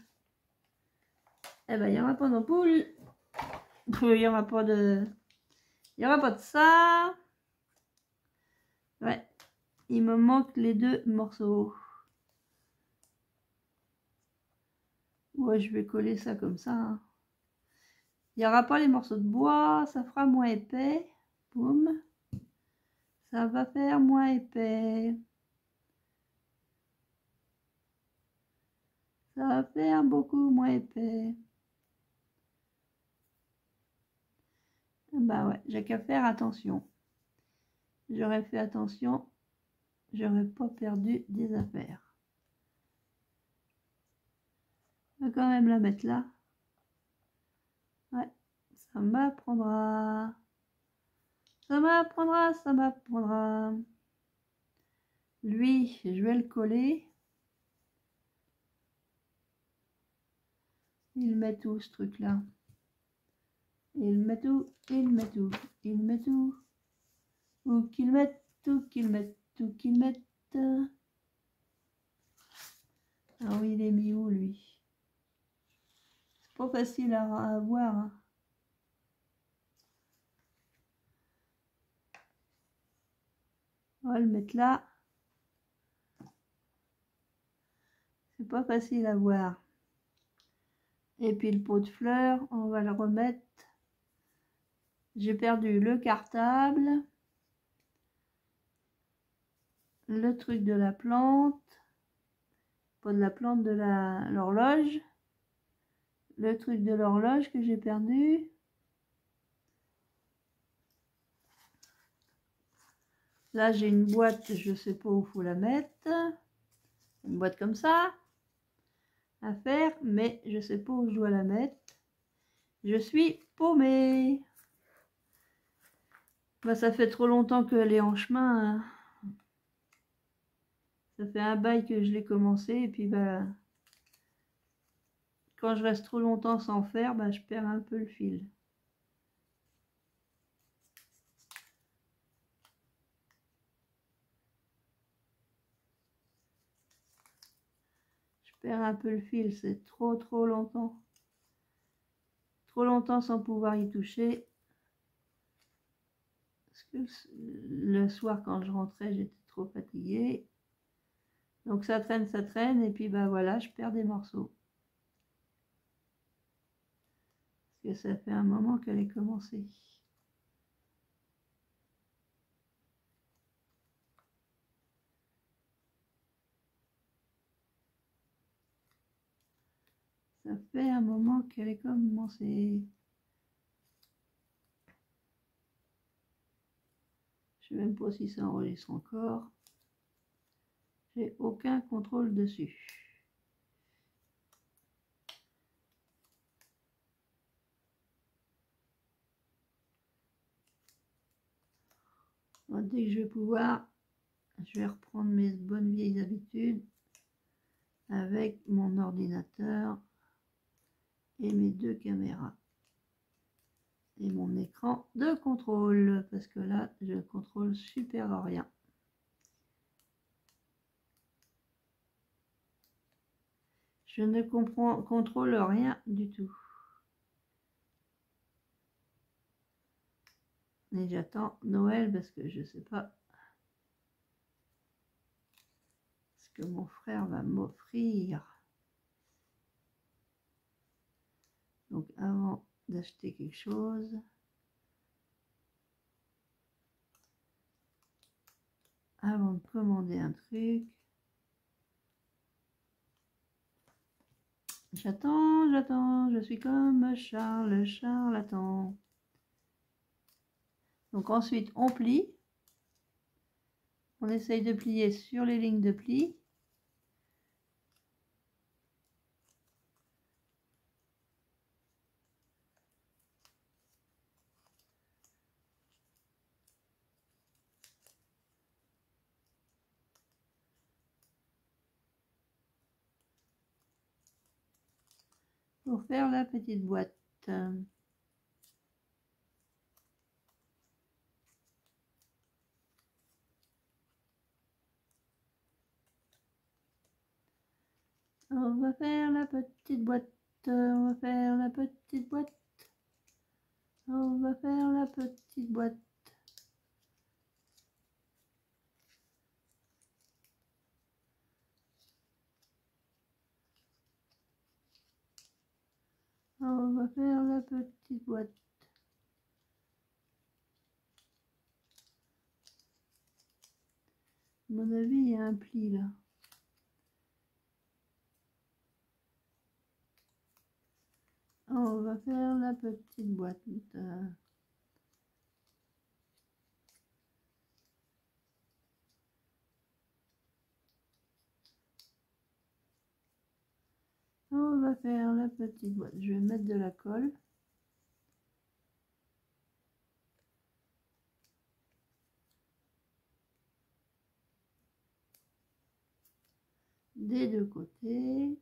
Eh ben, il n'y aura pas d'ampoule. Il n'y aura pas de... Il n'y aura pas de ça. Ouais. Il me manque les deux morceaux. Ouais, je vais coller ça comme ça. Hein. Il n'y aura pas les morceaux de bois. Ça fera moins épais. Boum. Ça va faire moins épais. Ça va faire beaucoup moins épais. Bah ouais, j'ai qu'à faire attention. J'aurais fait attention, j'aurais pas perdu des affaires. On va quand même la mettre là. Ouais, ça m'apprendra. Ça m'apprendra, ça m'apprendra. Lui, je vais le coller. Il met où ce truc-là? Il met où? Il met où? Il met où? Où qu'il mette? Où qu'il mette? Où qu'il mette? Ah oui, il est mis où lui? C'est pas facile à voir. Hein. On va le mettre là. C'est pas facile à voir. Et puis le pot de fleurs, on va le remettre. J'ai perdu le cartable, le truc de la plante, pas de la plante, de l'horloge, le truc de l'horloge que j'ai perdu. Là, j'ai une boîte, je sais pas où faut la mettre. Une boîte comme ça à faire, mais je sais pas où je dois la mettre. Je suis paumée. Bah, ça fait trop longtemps qu'elle est en chemin, hein. Ça fait un bail que je l'ai commencé et puis bah, quand je reste trop longtemps sans faire, bah, je perds un peu le fil. Je perds un peu le fil, c'est trop longtemps. Trop longtemps sans pouvoir y toucher. Parce que le soir quand je rentrais, j'étais trop fatiguée. Donc ça traîne, et puis bah voilà, je perds des morceaux. Parce que ça fait un moment qu'elle est commencée. Ça fait un moment qu'elle est commencée. Je ne sais même pas si ça enregistre encore. J'ai aucun contrôle dessus. Alors, dès que je vais pouvoir, je vais reprendre mes bonnes vieilles habitudes avec mon ordinateur et mes deux caméras. Et mon écran de contrôle, parce que là, je contrôle super rien. Je ne contrôle rien du tout. Et j'attends Noël parce que je ne sais pas ce que mon frère va m'offrir. Donc avant d'acheter quelque chose, avant de commander un truc, j'attends, je suis comme Charles, le charlatan. Donc ensuite on plie, on essaye de plier sur les lignes de pli. Pour faire la petite boîte. On va faire la petite boîte, on va faire la petite boîte, on va faire la petite boîte. On va faire la petite boîte. À mon avis, il y a un pli là. On va faire la petite boîte. On va faire la petite boîte. Je vais mettre de la colle. Des deux côtés.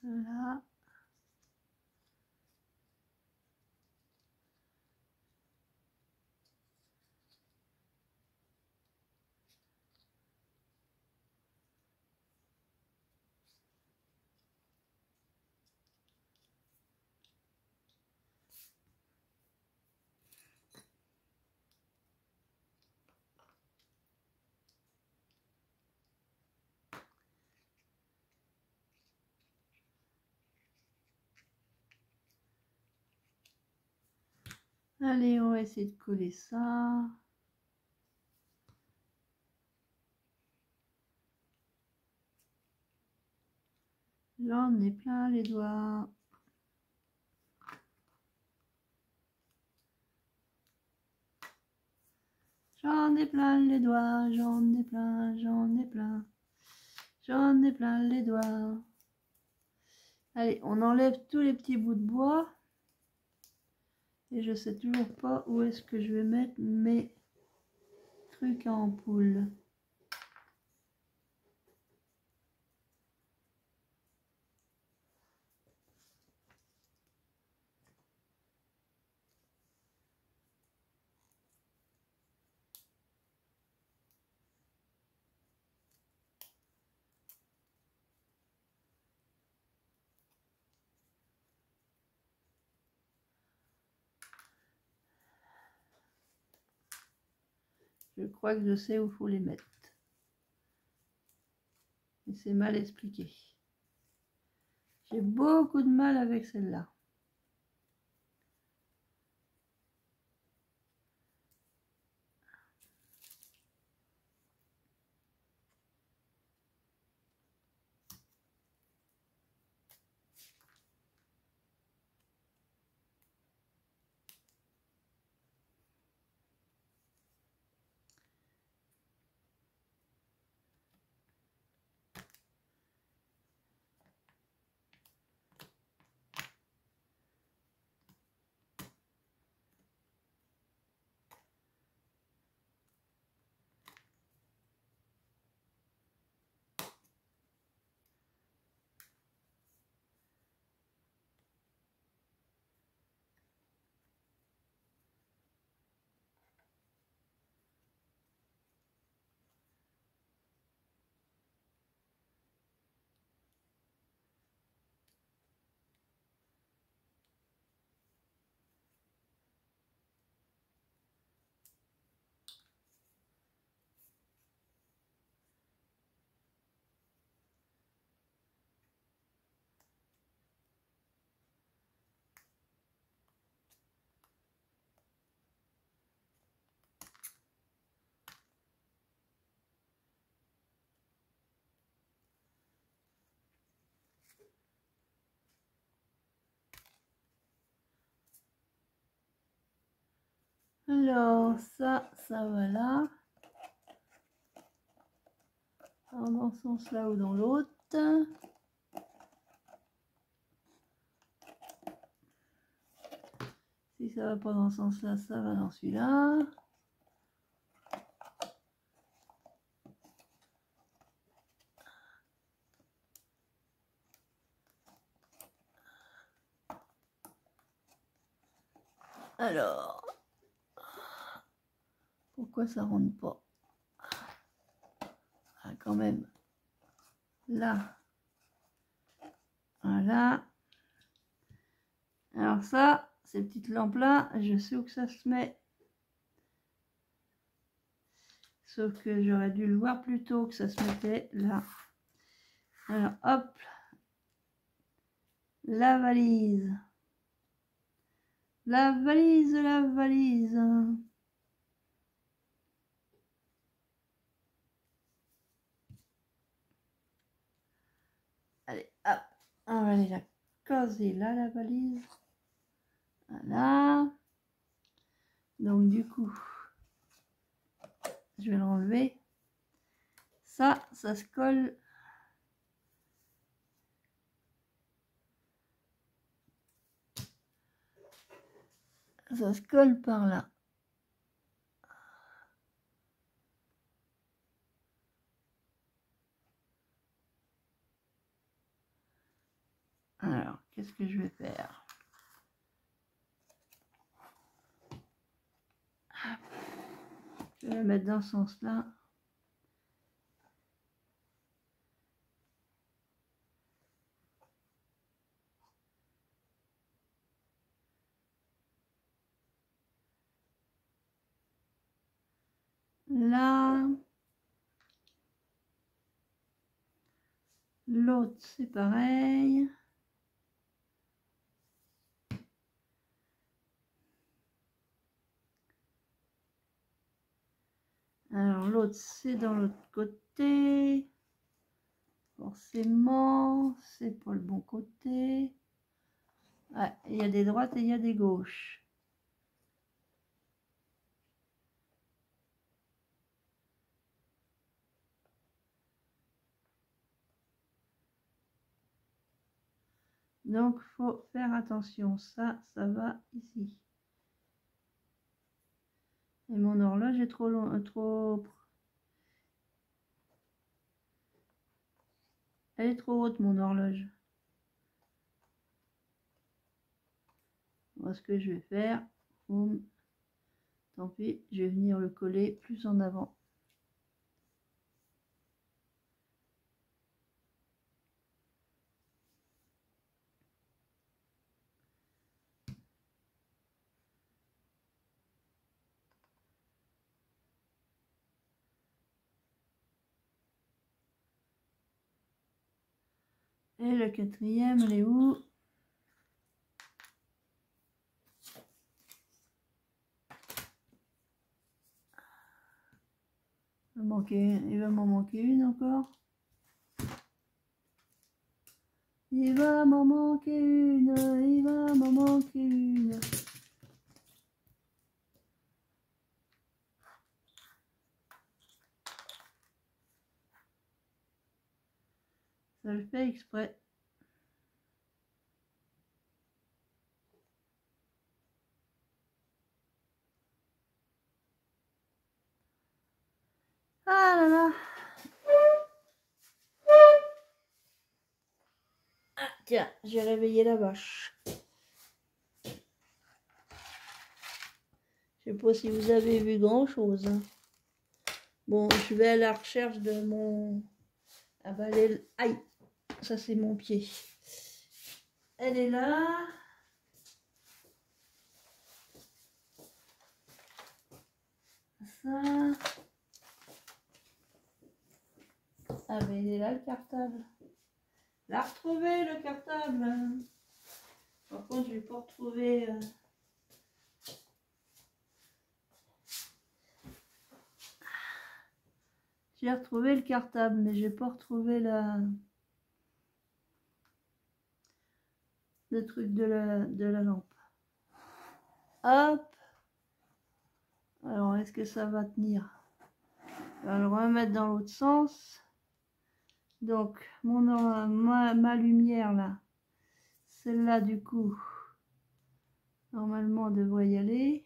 Voilà. Allez, on va essayer de coller ça. J'en ai plein les doigts. J'en ai plein les doigts, j'en ai plein, j'en ai plein. J'en ai plein les doigts. Allez, on enlève tous les petits bouts de bois. Et je sais toujours pas où est-ce que je vais mettre mes trucs à ampoule. Je crois que je sais où il faut les mettre. Et c'est mal expliqué. J'ai beaucoup de mal avec celle-là. Alors, ça va là. Alors, dans ce sens-là ou dans l'autre. Si ça va pas dans ce sens-là, ça va dans celui-là. Alors, pourquoi ça rentre pas? Ah, quand même. Là. Voilà. Alors ça, ces petites lampes-là, je sais où que ça se met. Sauf que j'aurais dû le voir plus tôt que ça se mettait là. Alors, hop. La valise. La valise, la valise. Allez, hop. On va aller la caser là, la valise. Voilà. Donc, du coup, je vais l'enlever. Ça se colle. Ça se colle par là. Alors, qu'est-ce que je vais faire? Je vais la mettre dans ce sens-là. Là. L'autre, c'est pareil. Alors, l'autre, c'est dans l'autre côté. Forcément, c'est pas le bon côté. Ouais, il y a des droites et il y a des gauches. Donc, faut faire attention. Ça va ici. Et mon horloge est trop long, trop... Elle est trop haute, mon horloge. Moi, ce que je vais faire, boum, tant pis, je vais venir le coller plus en avant. Et le quatrième, elle est où? Il va m'en manquer une encore. Il va m'en manquer une, il va m'en manquer une. Ça le fait exprès. Ah là là. Ah, tiens, j'ai réveillé la vache. Je sais pas si vous avez vu grand chose. Bon, je vais à la recherche de mon... Ah bah, aïe, ça c'est mon pied. Elle est là. Ça. Ah ben il est là le cartable. L'a retrouvé le cartable. Par contre je vais pas retrouver... J'ai retrouvé le cartable, mais j'ai pas retrouvé le truc de la lampe. Hop. Alors, est-ce que ça va tenir? On va le remettre dans l'autre sens. Donc, ma lumière là, celle-là du coup, normalement devrait y aller.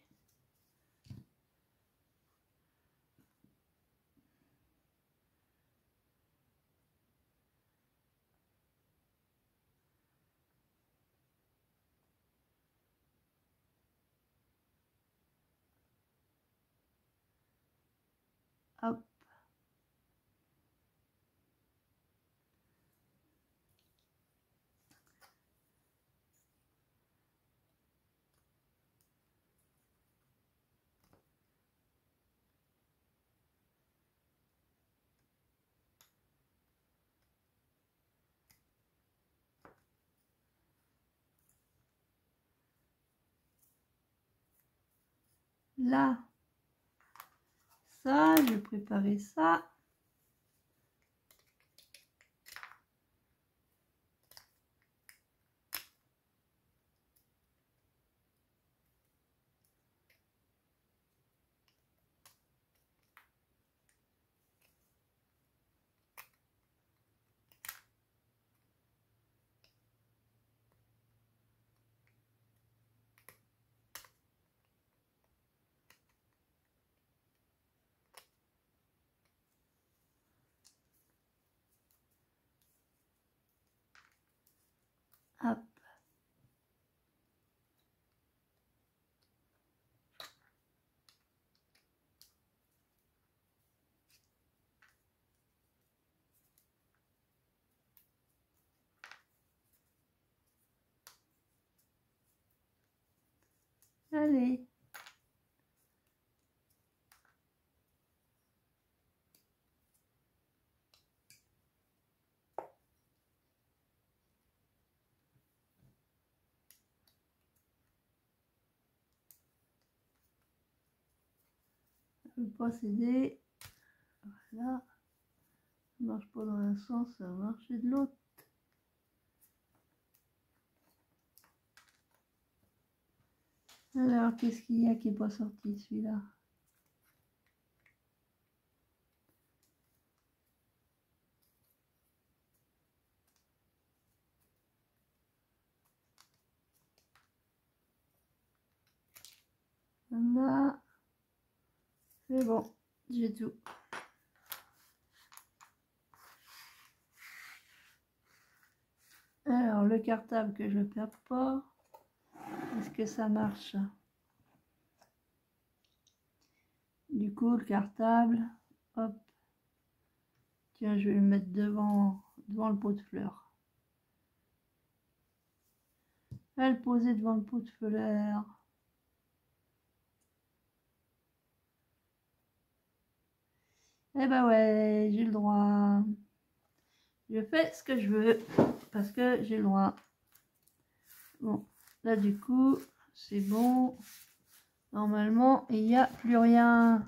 Hop. Là, ça, je vais préparer ça. Hop. Allez. Je vais procéder. Voilà. marche pas dans un sens, ça va marcher de l'autre. Alors, qu'est-ce qu'il y a qui n'est pas sorti, celui-là? Là, c'est bon, j'ai tout. Alors, le cartable que je ne perds pas, est-ce que ça marche? Du coup, le cartable, hop, tiens, je vais le mettre devant le pot de fleurs. Je vais le poser devant le pot de fleurs. Eh ben ouais, j'ai le droit. Je fais ce que je veux parce que j'ai le droit. Bon, là du coup, c'est bon. Normalement, il n'y a plus rien.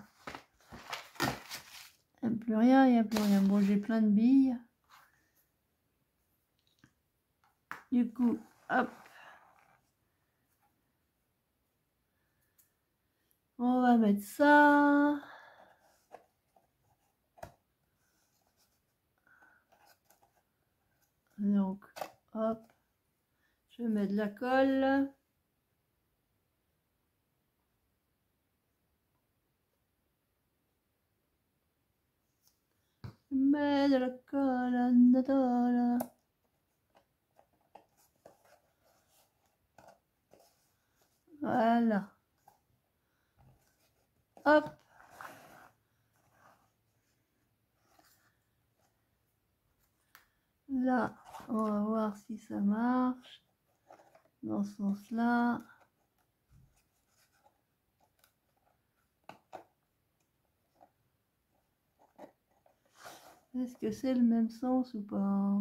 Il n'y a plus rien, il n'y a plus rien. Bon, j'ai plein de billes. Du coup, hop. On va mettre ça. Donc, hop. Je mets de la colle. Je mets de la colle, Anatole. Voilà. Hop. Là, on va voir si ça marche. Dans ce sens-là. Est-ce que c'est le même sens ou pas?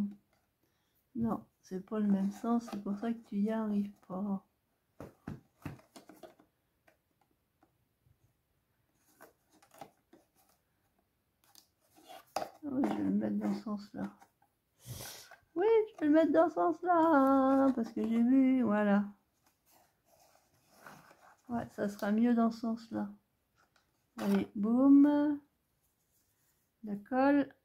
Non, c'est pas le même sens, c'est pour ça que tu y arrives pas. Oui, je vais le mettre dans ce sens-là. Oui, je vais le mettre dans ce sens-là, parce que j'ai vu, voilà. Ouais, ça sera mieux dans ce sens-là. Allez, boum. La colle.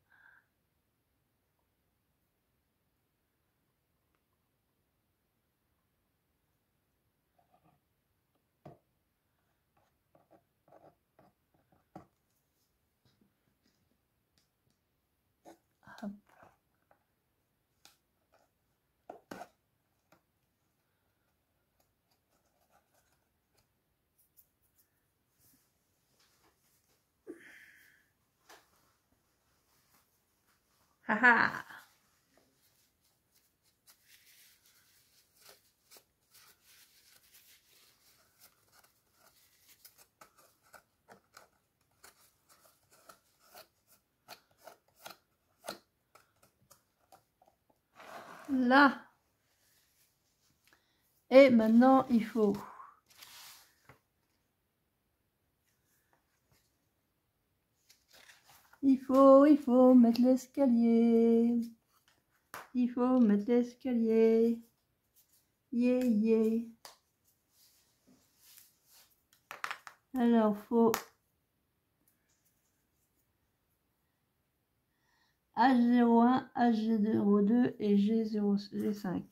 Hop. Haha. Là. Et maintenant, il faut mettre l'escalier. Il faut mettre l'escalier. Yeah, yeah. Alors, faut H01, H02 et G5.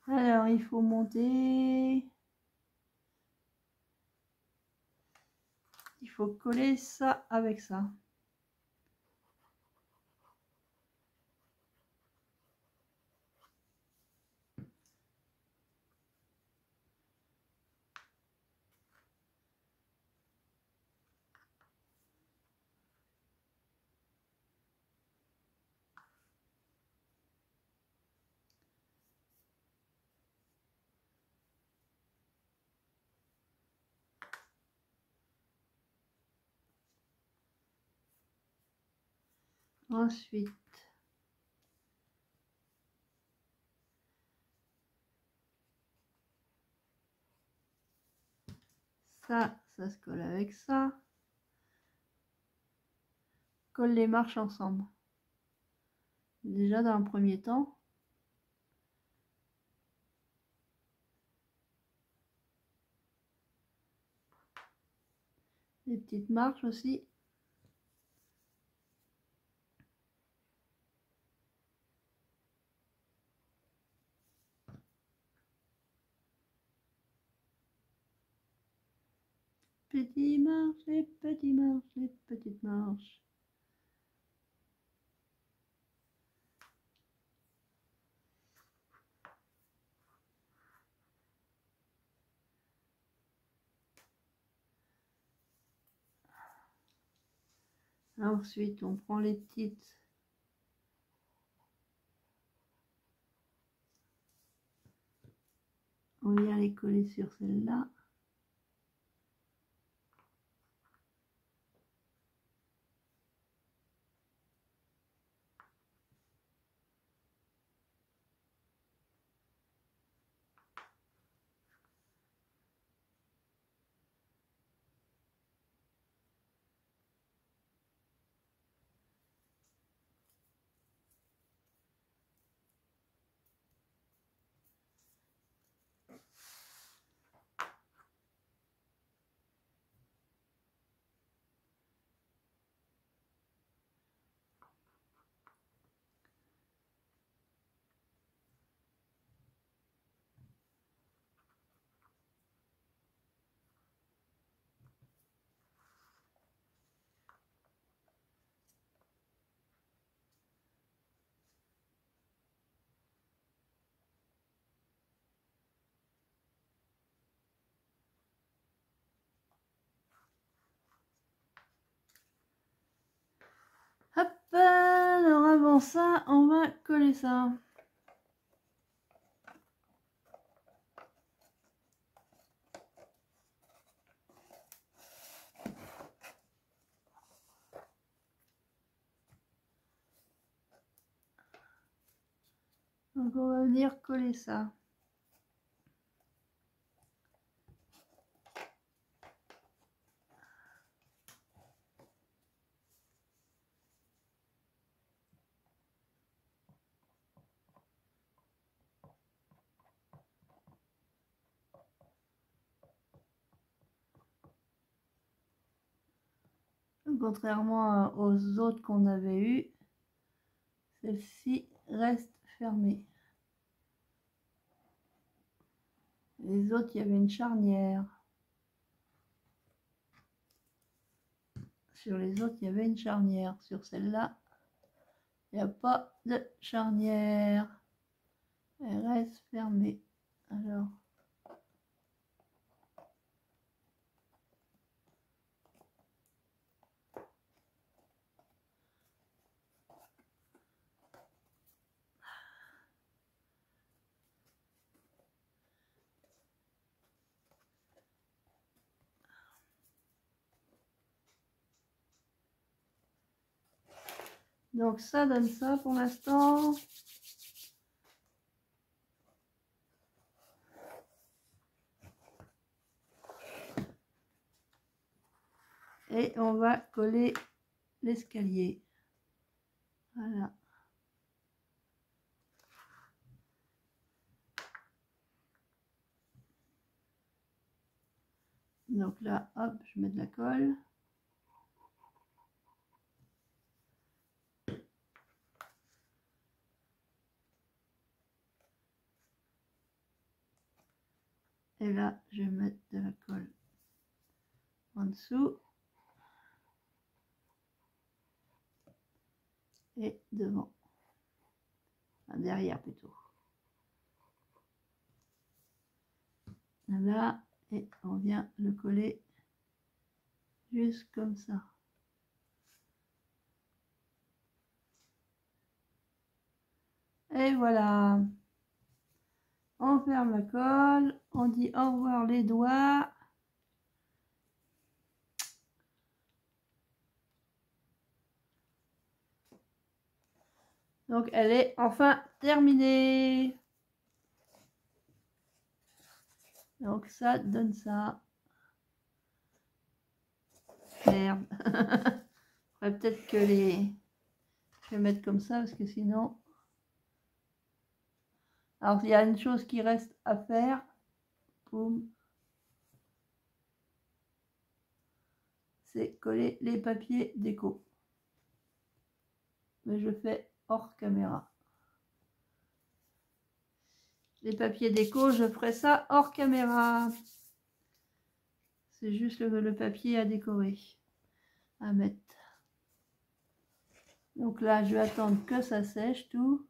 Alors, il faut monter. Il faut coller ça avec ça. Ensuite, ça se colle avec ça. Colle les marches ensemble. Déjà dans un premier temps. Les petites marches aussi. Petites marches, les petites marches, les petites marches. Ensuite, on prend les petites. On vient les coller sur celle-là. Hop, alors avant ça, on va coller ça. Donc on va venir coller ça. Contrairement aux autres qu'on avait eu, celle-ci reste fermée. Les autres, il y avait une charnière. Sur les autres, il y avait une charnière. Sur celle-là, il n'y a pas de charnière. Elle reste fermée. Alors, donc ça donne ça pour l'instant. Et on va coller l'escalier. Voilà. Donc là, hop, je mets de la colle. Et là, je vais mettre de la colle en dessous. Et devant. Enfin, derrière plutôt. Là, et on vient le coller juste comme ça. Et voilà. On ferme la colle, on dit au revoir les doigts. Donc elle est enfin terminée. Donc ça donne ça. Merde. Faudrait peut-être que les... Je vais mettre comme ça parce que sinon... Alors il y a une chose qui reste à faire. Boum. C'est coller les papiers déco. Mais je fais hors caméra. Les papiers déco, je ferai ça hors caméra. C'est juste le papier à décorer, à mettre. Donc là, je vais attendre que ça sèche tout.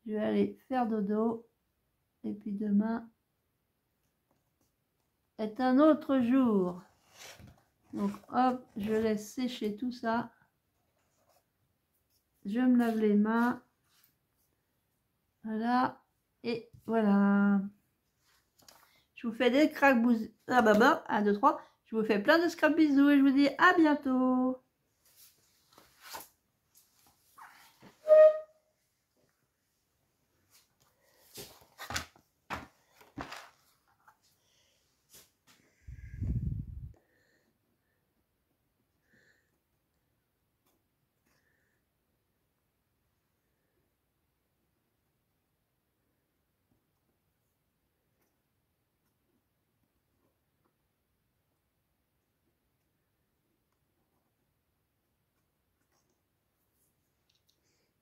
Je vais aller faire dodo. Et puis demain est un autre jour. Donc hop, je laisse sécher tout ça. Je me lave les mains. Voilà. Et voilà. Je vous fais des craques bisous. Ah bah bah, 1, 2, 3. Je vous fais plein de scrap bisous et je vous dis à bientôt.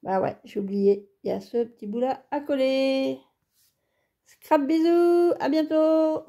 Bah ouais, j'ai oublié. Il y a ce petit bout là à coller. Scrap bisous, à bientôt.